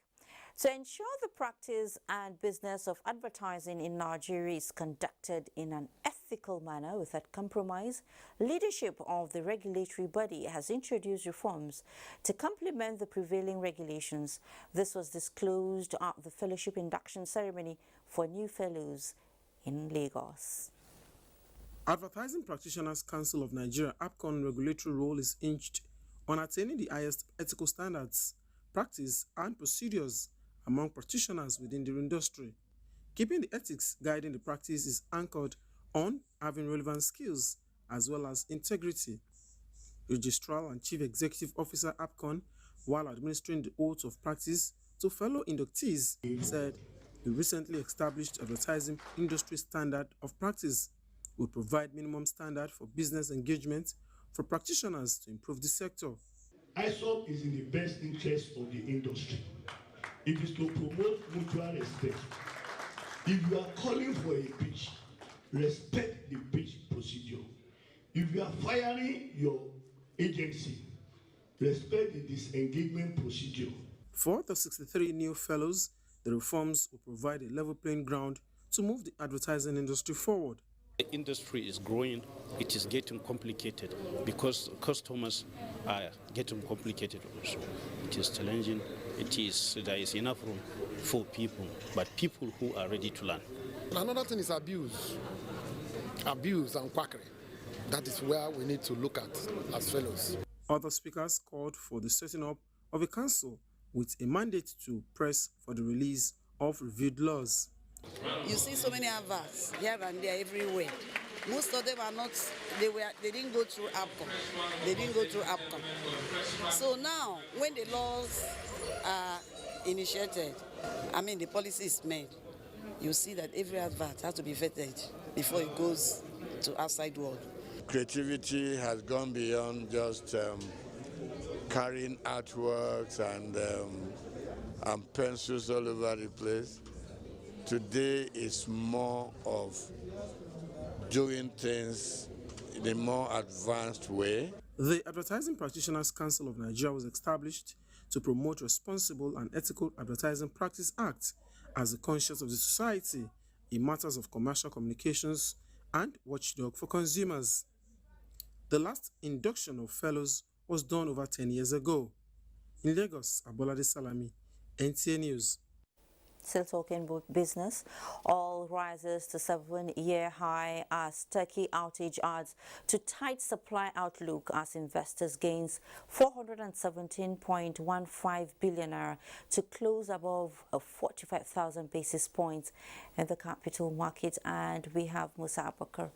To ensure the practice and business of advertising in Nigeria is conducted in an ethical manner without compromise, leadership of the regulatory body has introduced reforms to complement the prevailing regulations. This was disclosed at the fellowship induction ceremony for new fellows in Lagos. Advertising Practitioners Council of Nigeria APCON regulatory role is hinged on attaining the highest ethical standards, practice and procedures among practitioners within the industry. Keeping the ethics guiding the practice is anchored on having relevant skills as well as integrity. Registrar and Chief Executive Officer APCON, while administering the oath of practice to fellow inductees, said the recently established advertising industry standard of practice will provide minimum standard for business engagement for practitioners to improve the sector. ISOP is in the best interest of the industry. It is to promote mutual respect. If you are calling for a pitch, respect the pitch procedure. If you are firing your agency, respect the disengagement procedure. For the 63 new fellows, the reforms will provide a level playing ground to move the advertising industry forward. The industry is growing, it is getting complicated because customers are getting complicated also. It is challenging, there is enough room for people, but people who are ready to learn. Another thing is abuse and quackery. That is where we need to look at as fellows. Other speakers called for the setting up of a council with a mandate to press for the release of reviewed laws. You see so many adverts here and there everywhere. Most of them are not, they didn't go through APCON. So now, when the laws are initiated, the policy is made, you see that every advert has to be vetted before it goes to outside world. creativity has gone beyond just carrying artworks and pencils all over the place. Today is more of doing things in a more advanced way. The Advertising Practitioners Council of Nigeria was established to promote Responsible and Ethical Advertising Practice Act as a conscience of the society in matters of commercial communications and watchdog for consumers. The last induction of fellows was done over 10 years ago. In Lagos, Abolade Salami, NTA News. Still talking about business, oil rises to 7-year high as Turkey outage adds to tight supply outlook as investors gains 417.15 billion naira to close above 45,000 basis points in the capital market. And we have Musa Abakar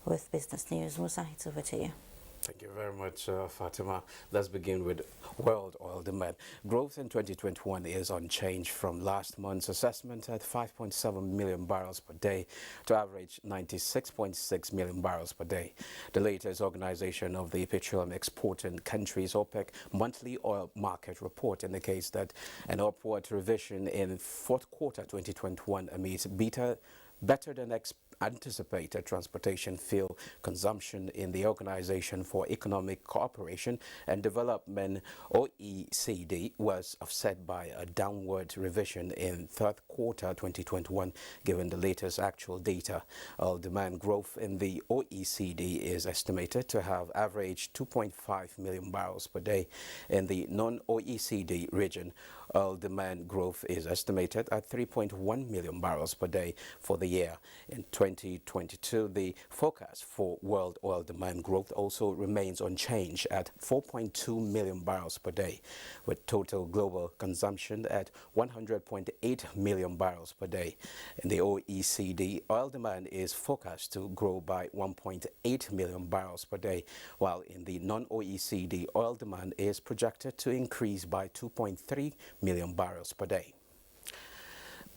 with business news. Musa, it's over to you. Thank you very much, Fatima. Let's begin with world oil demand. Growth in 2021 is unchanged from last month's assessment at 5.7 million barrels per day to average 96.6 million barrels per day. The latest Organization of the Petroleum Exporting Countries OPEC monthly oil market report indicates that an upward revision in fourth quarter 2021 amidst better than anticipated transportation fuel consumption in the Organization for Economic Cooperation and Development OECD was offset by a downward revision in third quarter 2021 given the latest actual data. Oil demand growth in the OECD is estimated to have averaged 2.5 million barrels per day. In the non-OECD region, oil demand growth is estimated at 3.1 million barrels per day for the year. In 2022, the forecast for world oil demand growth also remains unchanged at 4.2 million barrels per day, with total global consumption at 100.8 million barrels per day. In the OECD, oil demand is forecast to grow by 1.8 million barrels per day, while in the non-OECD, oil demand is projected to increase by 2.3 million barrels per day.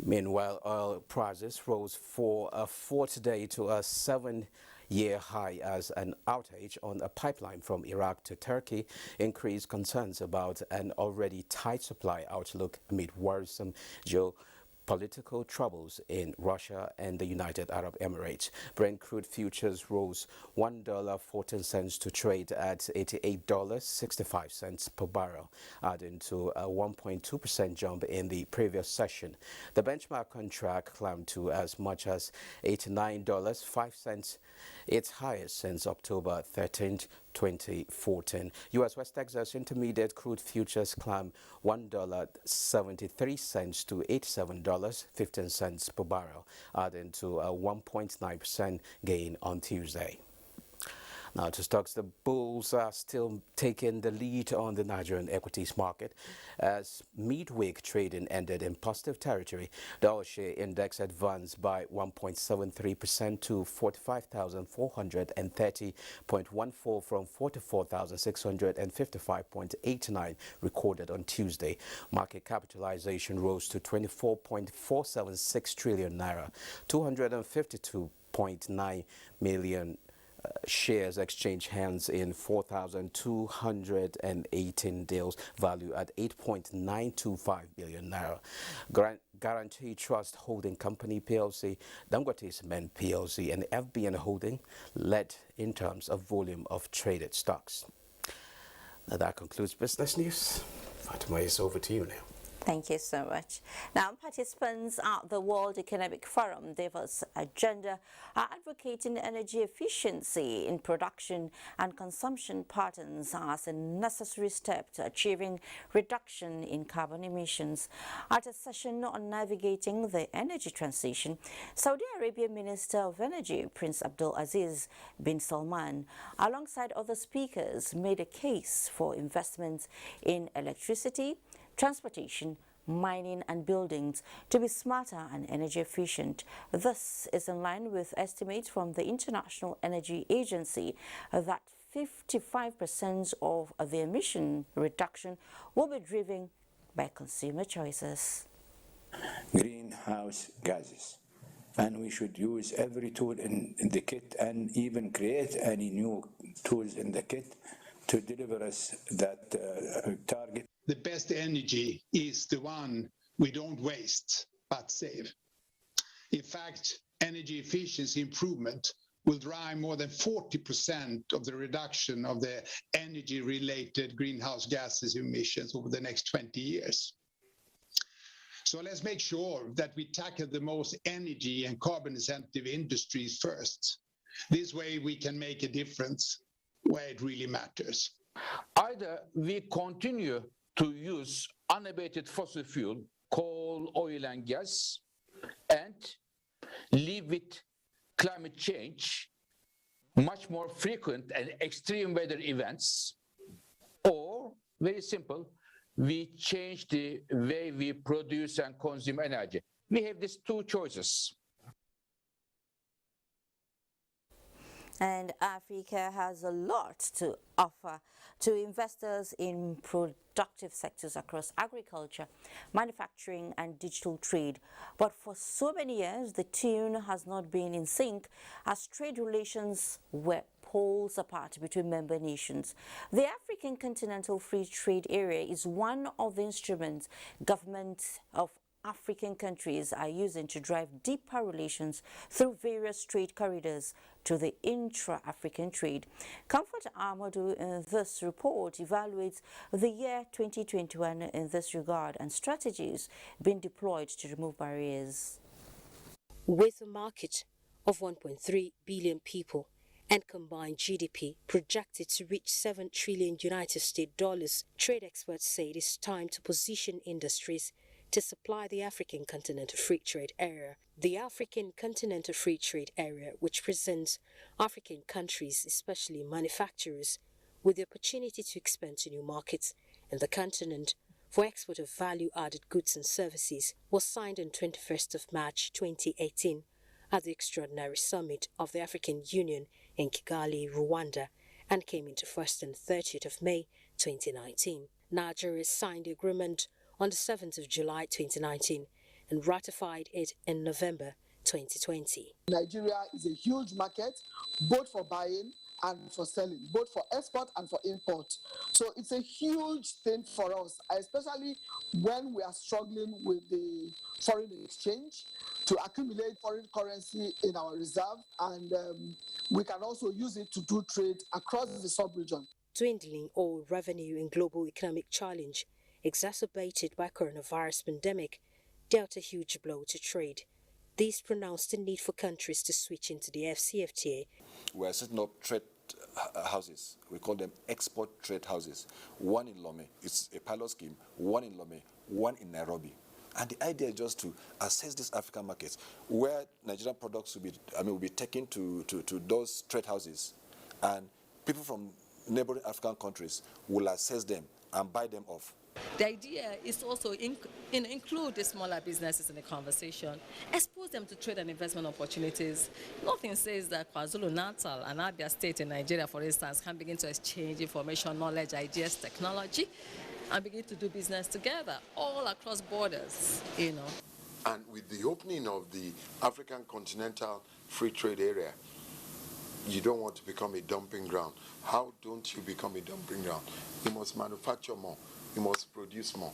Meanwhile, oil prices rose for a fourth day to a 7-year high as an outage on a pipeline from Iraq to Turkey increased concerns about an already tight supply outlook amid worrisome geopolitical troubles in Russia and the United Arab Emirates. Brent crude futures rose $1.14 to trade at $88.65 per barrel, adding to a 1.2% jump in the previous session. The benchmark contract climbed to as much as $89.05, its highest since October 13th, 2014. U.S. West Texas Intermediate crude futures climbed $1.73 to $87.15 per barrel, adding to a 1.9% gain on Tuesday. Now to stocks, the bulls are still taking the lead on the Nigerian equities market as midweek trading ended in positive territory. The all-share index advanced by 1.73% to 45,430.14 from 44,655.89 recorded on Tuesday. Market capitalization rose to 24.476 trillion naira, 252.9 million shares exchange hands in 4,218 deals valued at 8.925 billion naira. Guarantee Trust Holding Company PLC, Dangote Cement PLC and FBN Holding led in terms of volume of traded stocks. Now that concludes business news. Fatima, it's over to you now. Thank you so much. Now, participants at the World Economic Forum Davos agenda are advocating energy efficiency in production and consumption patterns as a necessary step to achieving reduction in carbon emissions. At a session on navigating the energy transition, Saudi Arabia Minister of Energy Prince Abdul Aziz bin Salman, alongside other speakers, made a case for investments in electricity, transportation, mining and buildings to be smarter and energy efficient. This is in line with estimates from the International Energy Agency that 55% of the emission reduction will be driven by consumer choices. Greenhouse gases and we should use every tool in the kit and even create any new tools in the kit to deliver us that target. The best energy is the one we don't waste but save. In fact, energy efficiency improvement will drive more than 40% of the reduction of the energy-related greenhouse gases emissions over the next 20 years. So let's make sure that we tackle the most energy and carbon-intensive industries first. This way we can make a difference where it really matters. Either we continue to use unabated fossil fuel, coal, oil and gas, and live with climate change, much more frequent and extreme weather events, or, very simple, we change the way we produce and consume energy. We have these two choices. And Africa has a lot to offer to investors in productive sectors across agriculture, manufacturing and digital trade. But for so many years, the tune has not been in sync as trade relations were poles apart between member nations. The African Continental Free Trade Area is one of the instruments governments of African countries are using to drive deeper relations through various trade corridors to the intra-African trade. Comfort Amadou in this report evaluates the year 2021 in this regard and strategies being deployed to remove barriers. With a market of 1.3 billion people and combined GDP projected to reach $7 trillion United States dollars, trade experts say it is time to position industries to supply the African Continental Free Trade Area. The African Continental Free Trade Area, which presents African countries, especially manufacturers, with the opportunity to expand to new markets in the continent for export of value-added goods and services, was signed on 21st of March 2018 at the Extraordinary Summit of the African Union in Kigali, Rwanda, and came into force on 30th of May 2019. Nigeria signed the agreement on the 7th of July 2019 and ratified it in November 2020. Nigeria is a huge market, both for buying and for selling, both for export and for import. So it's a huge thing for us, especially when we are struggling with the foreign exchange to accumulate foreign currency in our reserve, and we can also use it to do trade across the sub-region. Dwindling oil revenue and global economic challenge exacerbated by coronavirus pandemic dealt a huge blow to trade. This pronounced the need for countries to switch into the AfCFTA. We are setting up trade houses. We call them export trade houses. One in Lome, it's a pilot scheme. One in Lome, one in Nairobi. And the idea is just to assess these African markets where Nigerian products will be taken to those trade houses, and people from neighboring African countries will assess them and buy them off. The idea is to also include the smaller businesses in the conversation, expose them to trade and investment opportunities. Nothing says that KwaZulu-Natal and Abia State in Nigeria, for instance, can begin to exchange information, knowledge, ideas, technology, and begin to do business together all across borders, And with the opening of the African Continental Free Trade Area, you don't want to become a dumping ground. How don't you become a dumping ground? You must manufacture more, you must produce more,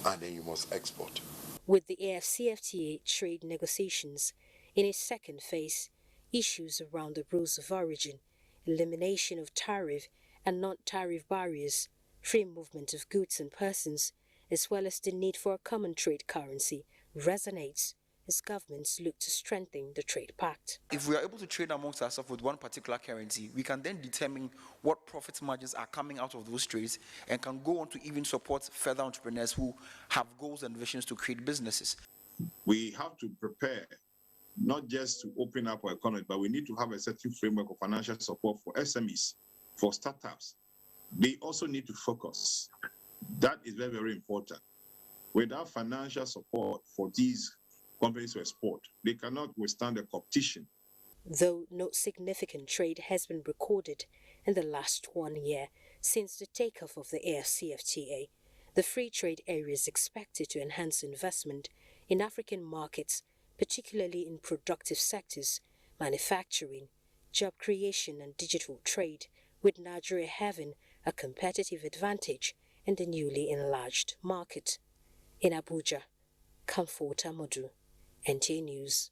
and then you must export. With the AfCFTA trade negotiations in its second phase, issues around the rules of origin, elimination of tariff and non-tariff barriers, free movement of goods and persons, as well as the need for a common trade currency, resonates as governments look to strengthen the trade pact. If we are able to trade amongst ourselves with one particular currency, we can then determine what profit margins are coming out of those trades and can go on to even support further entrepreneurs who have goals and visions to create businesses. We have to prepare not just to open up our economy, but we need to have a certain framework of financial support for SMEs, for startups. They also need to focus. That is very, very important. Without financial support for these companies to export, they cannot withstand the competition. Though no significant trade has been recorded in the last 1 year since the takeoff of the AfCFTA, the free trade area is expected to enhance investment in African markets particularly in productive sectors, manufacturing, job creation and digital trade, with Nigeria having a competitive advantage in the newly enlarged market. In Abuja, Comfort Amadou, NTA News.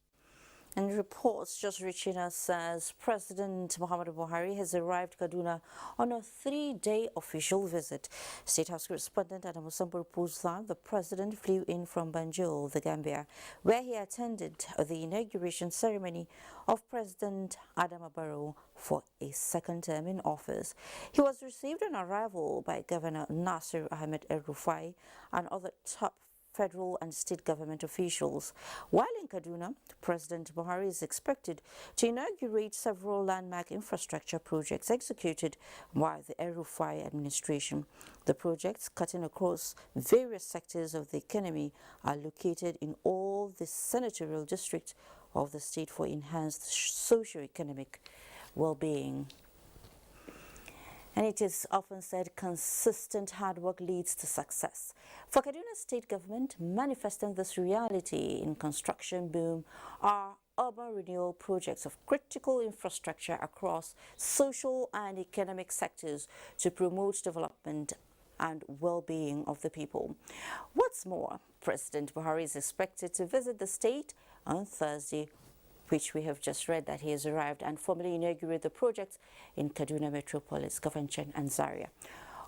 And reports just reaching us says President Muhammadu Buhari has arrived Kaduna on a 3-day official visit. State House correspondent Adam Musambu reports that the president flew in from Banjul, the Gambia, where he attended the inauguration ceremony of President Adama Barrow for a second term in office. He was received on arrival by Governor Nasir Ahmed El-Rufai and other top federal and state government officials. While in Kaduna, President Buhari is expected to inaugurate several landmark infrastructure projects executed by the El-Rufai administration. The projects, cutting across various sectors of the economy, are located in all the senatorial districts of the state for enhanced socio-economic well-being. And it is often said consistent hard work leads to success. For Kaduna State Government, manifesting this reality in construction boom are urban renewal projects of critical infrastructure across social and economic sectors to promote development and well-being of the people. What's more, President Buhari is expected to visit the state on Thursday, which we have just read that he has arrived, and formally inaugurate the project in Kaduna Metropolis, Kafanchan and Zaria.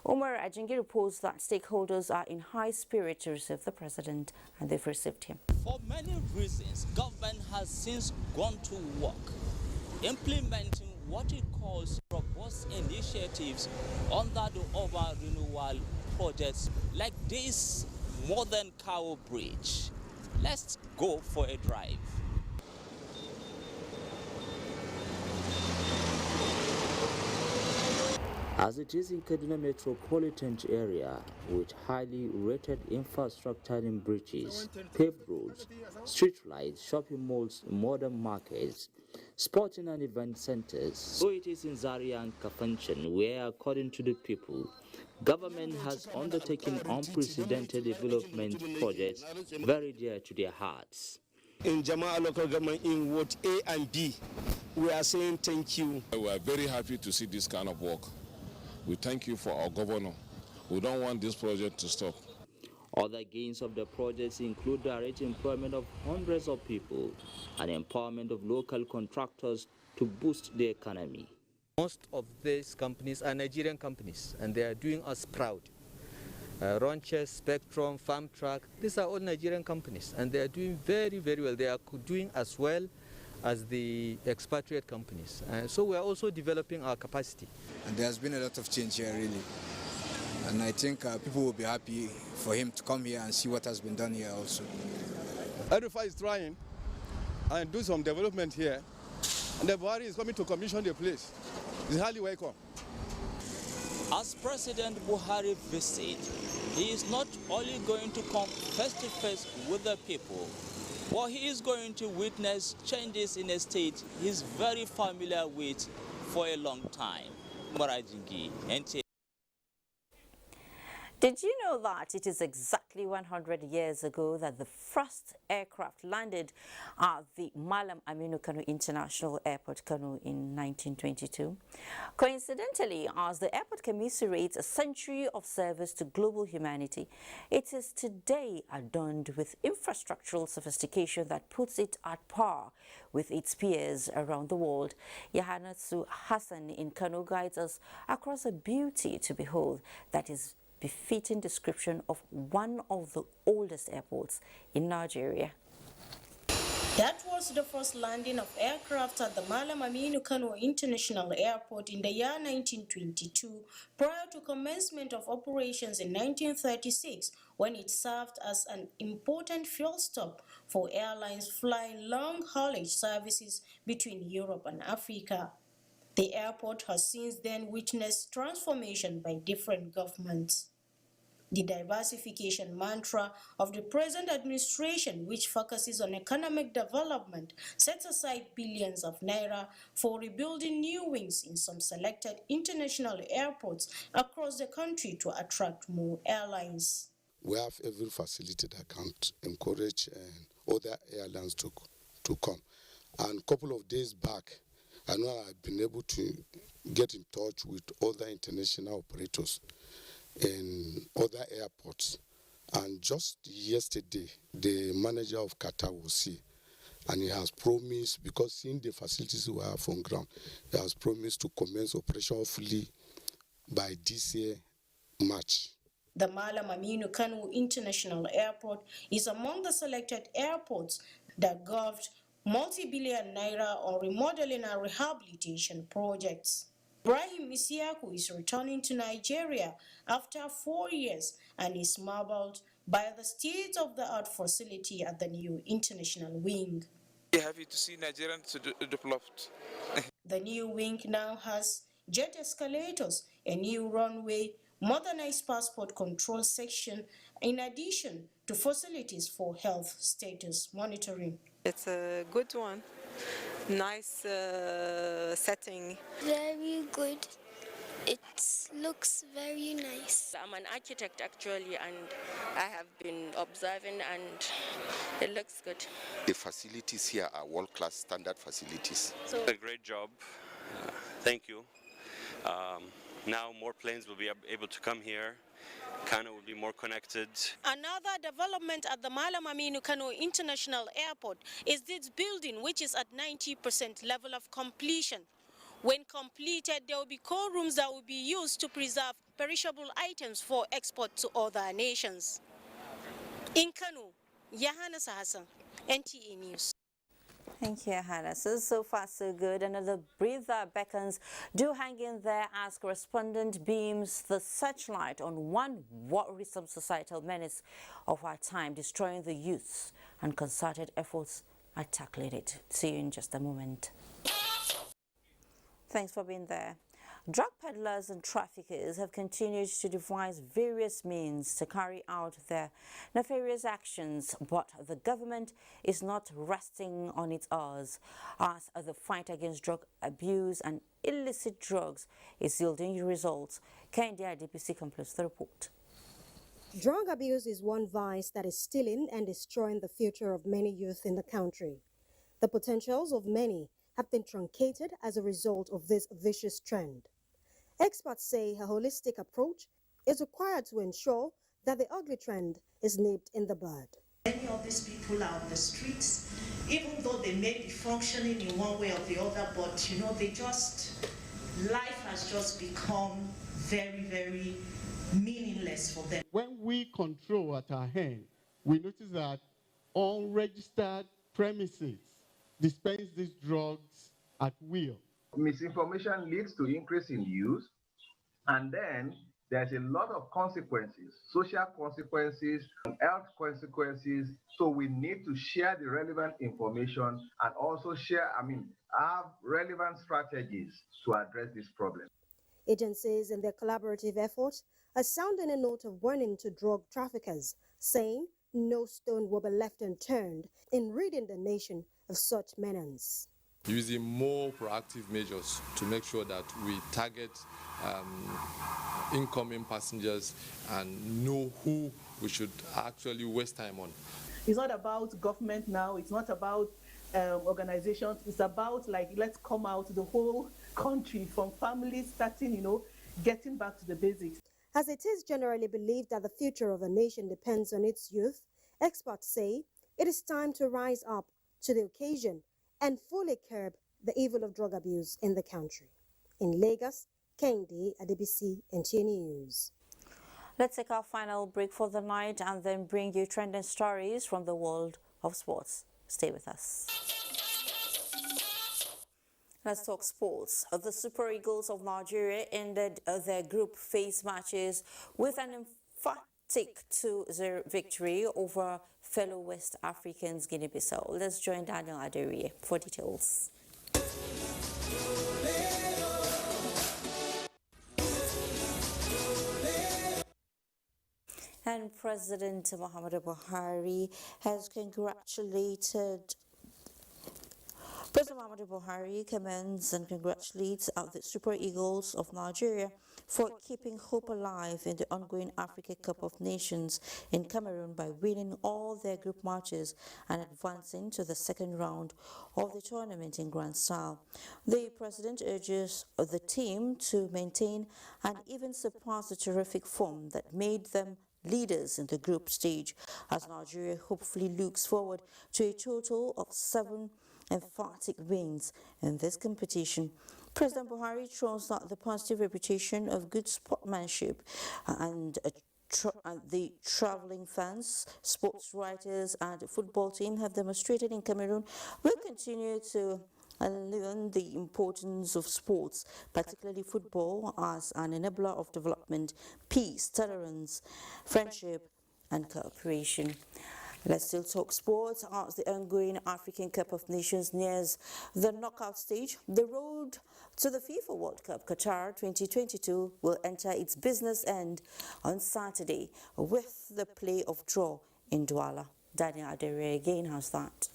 Umar Ajingi reports that stakeholders are in high spirit to receive the president, and they've received him. For many reasons, government has since gone to work implementing what it calls robust initiatives under the urban renewal projects like this modern Cow Bridge. Let's go for a drive. As it is in Kaduna metropolitan area, with highly rated infrastructure in bridges, paved roads, street lights, shopping malls, modern markets, sporting and event centers, so it is in Zaria and Kafanchan, where, according to the people, government has undertaken unprecedented development projects very dear to their hearts. In Jama'ah local government in Ward A and B, we are saying thank you. We are very happy to see this kind of work. We thank you for our governor. We don't want this project to stop. Other gains of the projects include direct employment of hundreds of people and empowerment of local contractors to boost the economy. Most of these companies are Nigerian companies, and they are doing us proud. Ronches, Spectrum, Farm Truck, these are all Nigerian companies, and they are doing very, very well. They are doing as well as the expatriate companies. So we are also developing our capacity. And there has been a lot of change here, really. And I think people will be happy for him to come here and see what has been done here also. Edify is trying and do some development here. And the Buhari is coming to commission the place. He's highly welcome. As President Buhari visits, he is not only going to come face to face with the people, but he is going to witness changes in a state he's very familiar with for a long time. Marajingi, NTA. Did you know that it is exactly 100 years ago that the first aircraft landed at the Malam Aminu Kano International Airport, Kano, in 1922? Coincidentally, as the airport commiserates a century of service to global humanity, it is today adorned with infrastructural sophistication that puts it at par with its peers around the world. Yahanatsu Hassan in Kano guides us across a beauty to behold that is befitting description of one of the oldest airports in Nigeria. That was the first landing of aircraft at the Malam Aminu Kano International Airport in the year 1922, prior to commencement of operations in 1936, when it served as an important fuel stop for airlines flying long-haulage services between Europe and Africa. The airport has since then witnessed transformation by different governments. The diversification mantra of the present administration, which focuses on economic development, sets aside billions of naira for rebuilding new wings in some selected international airports across the country to attract more airlines. we have every facility that can encourage other airlines to come. And a couple of days back, I know I've been able to get in touch with other international operators in other airports. And just yesterday, the manager of Qatar was here. And he has promised, because seeing the facilities we have on ground, he has promised to commence operation fully by this year, March. The Malam Aminu Kano International Airport is among the selected airports that gulfed multi-billion naira on remodeling and rehabilitation projects. Ibrahim Isiaku is returning to Nigeria after 4 years and is marveled by the state-of-the-art facility at the new international wing. Happy to see Nigerians developed. The new wing now has jet escalators, a new runway, modernized passport control section, in addition to facilities for health status monitoring. It's a good one. Nice setting. Very good. It looks very nice. I'm an architect actually, and I have been observing, and it looks good. The facilities here are world-class standard facilities. So a great job. Thank you. Now more planes will be able to come here. Kano will be more connected. Another development at the Malam Aminu Kano International Airport is this building, which is at 90% level of completion. When completed, there will be cold rooms that will be used to preserve perishable items for export to other nations. In Kano, Yahana Hassan, NTA News. Thank you, Hannah. So far, so good. Another breather beckons. Do hang in there as correspondent beams the searchlight on one worrisome societal menace of our time, destroying the youth, and concerted efforts at tackling it. See you in just a moment. Thanks for being there. Drug peddlers and traffickers have continued to devise various means to carry out their nefarious actions, but the government is not resting on its oars, as the fight against drug abuse and illicit drugs is yielding results. NTA DPC completes the report. Drug abuse is one vice that is stealing and destroying the future of many youth in the country. The potentials of many have been truncated as a result of this vicious trend. Experts say a holistic approach is required to ensure that the ugly trend is nipped in the bud. Many of these people are on the streets, even though they may be functioning in one way or the other, but you know, life has just become very, very meaningless for them. When we control at our hand, we notice that unregistered premises dispense these drugs at will. Misinformation leads to increase in use, and then there's a lot of consequences, social consequences, health consequences. So we need to share the relevant information and also have relevant strategies to address this problem. Agencies in their collaborative efforts are sounding a note of warning to drug traffickers, saying no stone will be left unturned in ridding the nation of such menace. Using more proactive measures to make sure that we target incoming passengers and know who we should actually waste time on. It's not about government now, it's not about organizations, it's about let's come out the whole country, from families starting, getting back to the basics. As it is generally believed that the future of a nation depends on its youth, experts say it is time to rise up to the occasion and fully curb the evil of drug abuse in the country. In Lagos, Kendi Adebisi, NTA News. Let's take our final break for the night and then bring you trending stories from the world of sports. Stay with us. Let's talk sports. The Super Eagles of Nigeria ended their group phase matches with an emphatic 2-0 victory over fellow West Africans Guinea-Bissau. Let's join Daniel Aderiye for details. And President Muhammadu Buhari has congratulated President Muhammadu Buhari commends and congratulates the Super Eagles of Nigeria for keeping hope alive in the ongoing Africa Cup of Nations in Cameroon by winning all their group matches and advancing to the second round of the tournament in grand style. The president urges the team to maintain and even surpass the terrific form that made them leaders in the group stage, as Nigeria hopefully looks forward to a total of 7 emphatic wins in this competition. President Buhari trusts that the positive reputation of good sportsmanship and the traveling fans, sports writers and football team have demonstrated in Cameroon will continue to learn the importance of sports, particularly football, as an enabler of development, peace, tolerance, friendship and cooperation. Let's still talk sports as the ongoing African Cup of Nations nears the knockout stage. The road to the FIFA World Cup Qatar 2022 will enter its business end on Saturday with the play of draw in Douala. Daniel Adere again has that.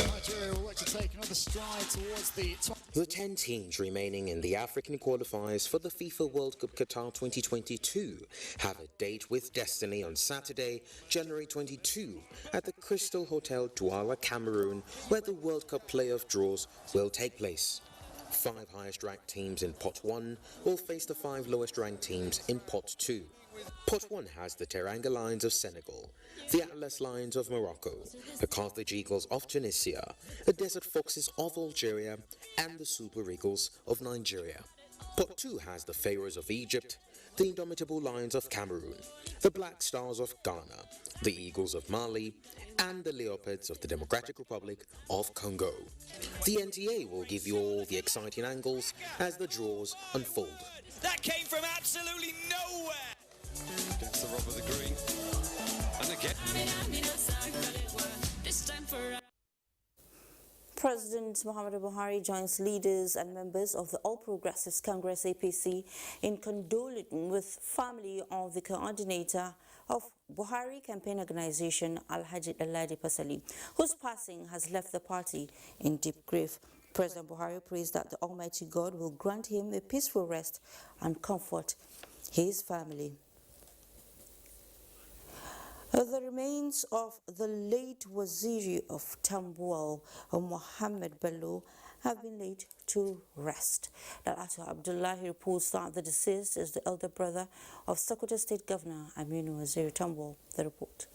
Nigeria will look to take another stride towards the 10 teams remaining in the African qualifiers for the FIFA World Cup Qatar 2022 have a date with destiny on Saturday, January 22 at the Crystal Hotel Douala, Cameroon, where the World Cup playoff draws will take place. 5 highest ranked teams in Pot 1 will face the 5 lowest ranked teams in Pot 2. Pot 1 has the Teranga Lions of Senegal, the Atlas Lions of Morocco, the Carthage Eagles of Tunisia, the Desert Foxes of Algeria, and the Super Eagles of Nigeria. Pot 2 has the Pharaohs of Egypt, the Indomitable Lions of Cameroon, the Black Stars of Ghana, the Eagles of Mali, and the Leopards of the Democratic Republic of Congo. The NTA will give you all the exciting angles as the draws unfold. That came from absolutely nowhere! Gets the rub of the green. And again. President Muhammadu Buhari joins leaders and members of the All Progressives Congress APC in condoling with family of the coordinator of Buhari campaign organization Alhaji Aladi Pasali, whose passing has left the party in deep grief. President Buhari prays that the Almighty God will grant him a peaceful rest and comfort his family. The remains of the late Waziri of Tambuwal, Mohammed Bello, have been laid to rest. Dalatu Abdullahi reports that the deceased is the elder brother of Sokoto State Governor Aminu Waziri Tambuwal. The report.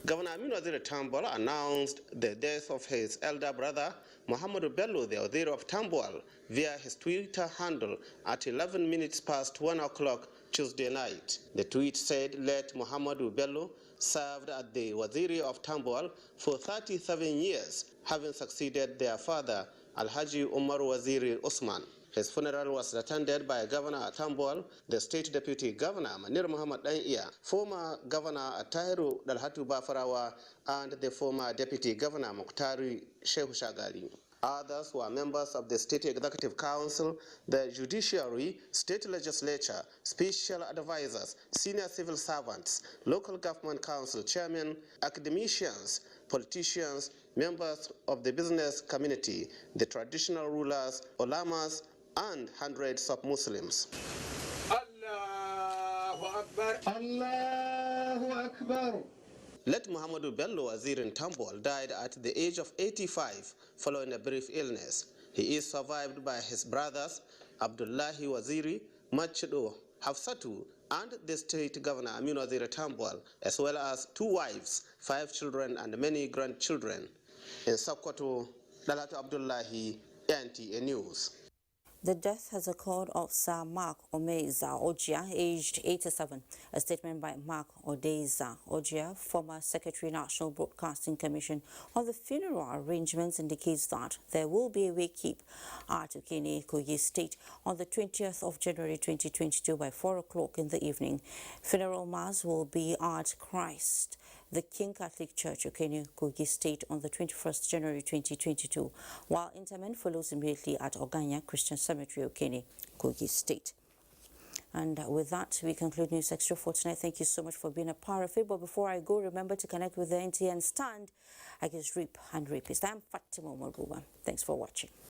Governor Aminu Waziri Tambuwal announced the death of his elder brother, Muhammadu Bello, the Waziri of Tambuwal, via his Twitter handle at 11 minutes past 1 o'clock Tuesday night. The tweet said, "Late Muhammadu Bello served at the Waziri of Tambuwal for 37 years, having succeeded their father, Alhaji Umar Waziri Usman." His funeral was attended by Governor at Tambuwal, the State Deputy Governor Manir Muhammad Daniya, former Governor Tahiru Dalhatu Bafarawa, and the former Deputy Governor Mukhtari Shehu Shagari. Others were members of the State Executive Council, the Judiciary, State Legislature, special advisors, senior civil servants, local government council chairmen, academicians, politicians, members of the business community, the traditional rulers, ulamas, and hundreds of Muslims. Allahu Akbar! Allahu Akbar! Let Muhammadu Bello Waziri in Tambuwal died at the age of 85 following a brief illness. He is survived by his brothers, Abdullahi Waziri, Machido Hafsatu, and the state governor Aminu Waziri Tambuwal, as well as 2 wives, 5 children, and many grandchildren. In Sokoto, Dalatu Abdullahi, NTA News. The death has occurred of Sir Mark Omeza Ojia, aged 87. A statement by Mark Odeza Ojia, former Secretary National Broadcasting Commission, on the funeral arrangements indicates that there will be a wakekeep at Ukene, Kogi State on the 20th of January 2022 by 4 o'clock in the evening. Funeral mass will be at Christ the King Catholic Church, Ukene, Kogi State on the 21st January 2022, while interment follows immediately at Oganya Christian Cemetery, Ukene, Kogi State. And with that, we conclude News Extra for tonight. Thank you so much for being a part of it. But before I go, remember to connect with the NTA and stand against rape and rapists. I'm Fatima Morguba. Thanks for watching.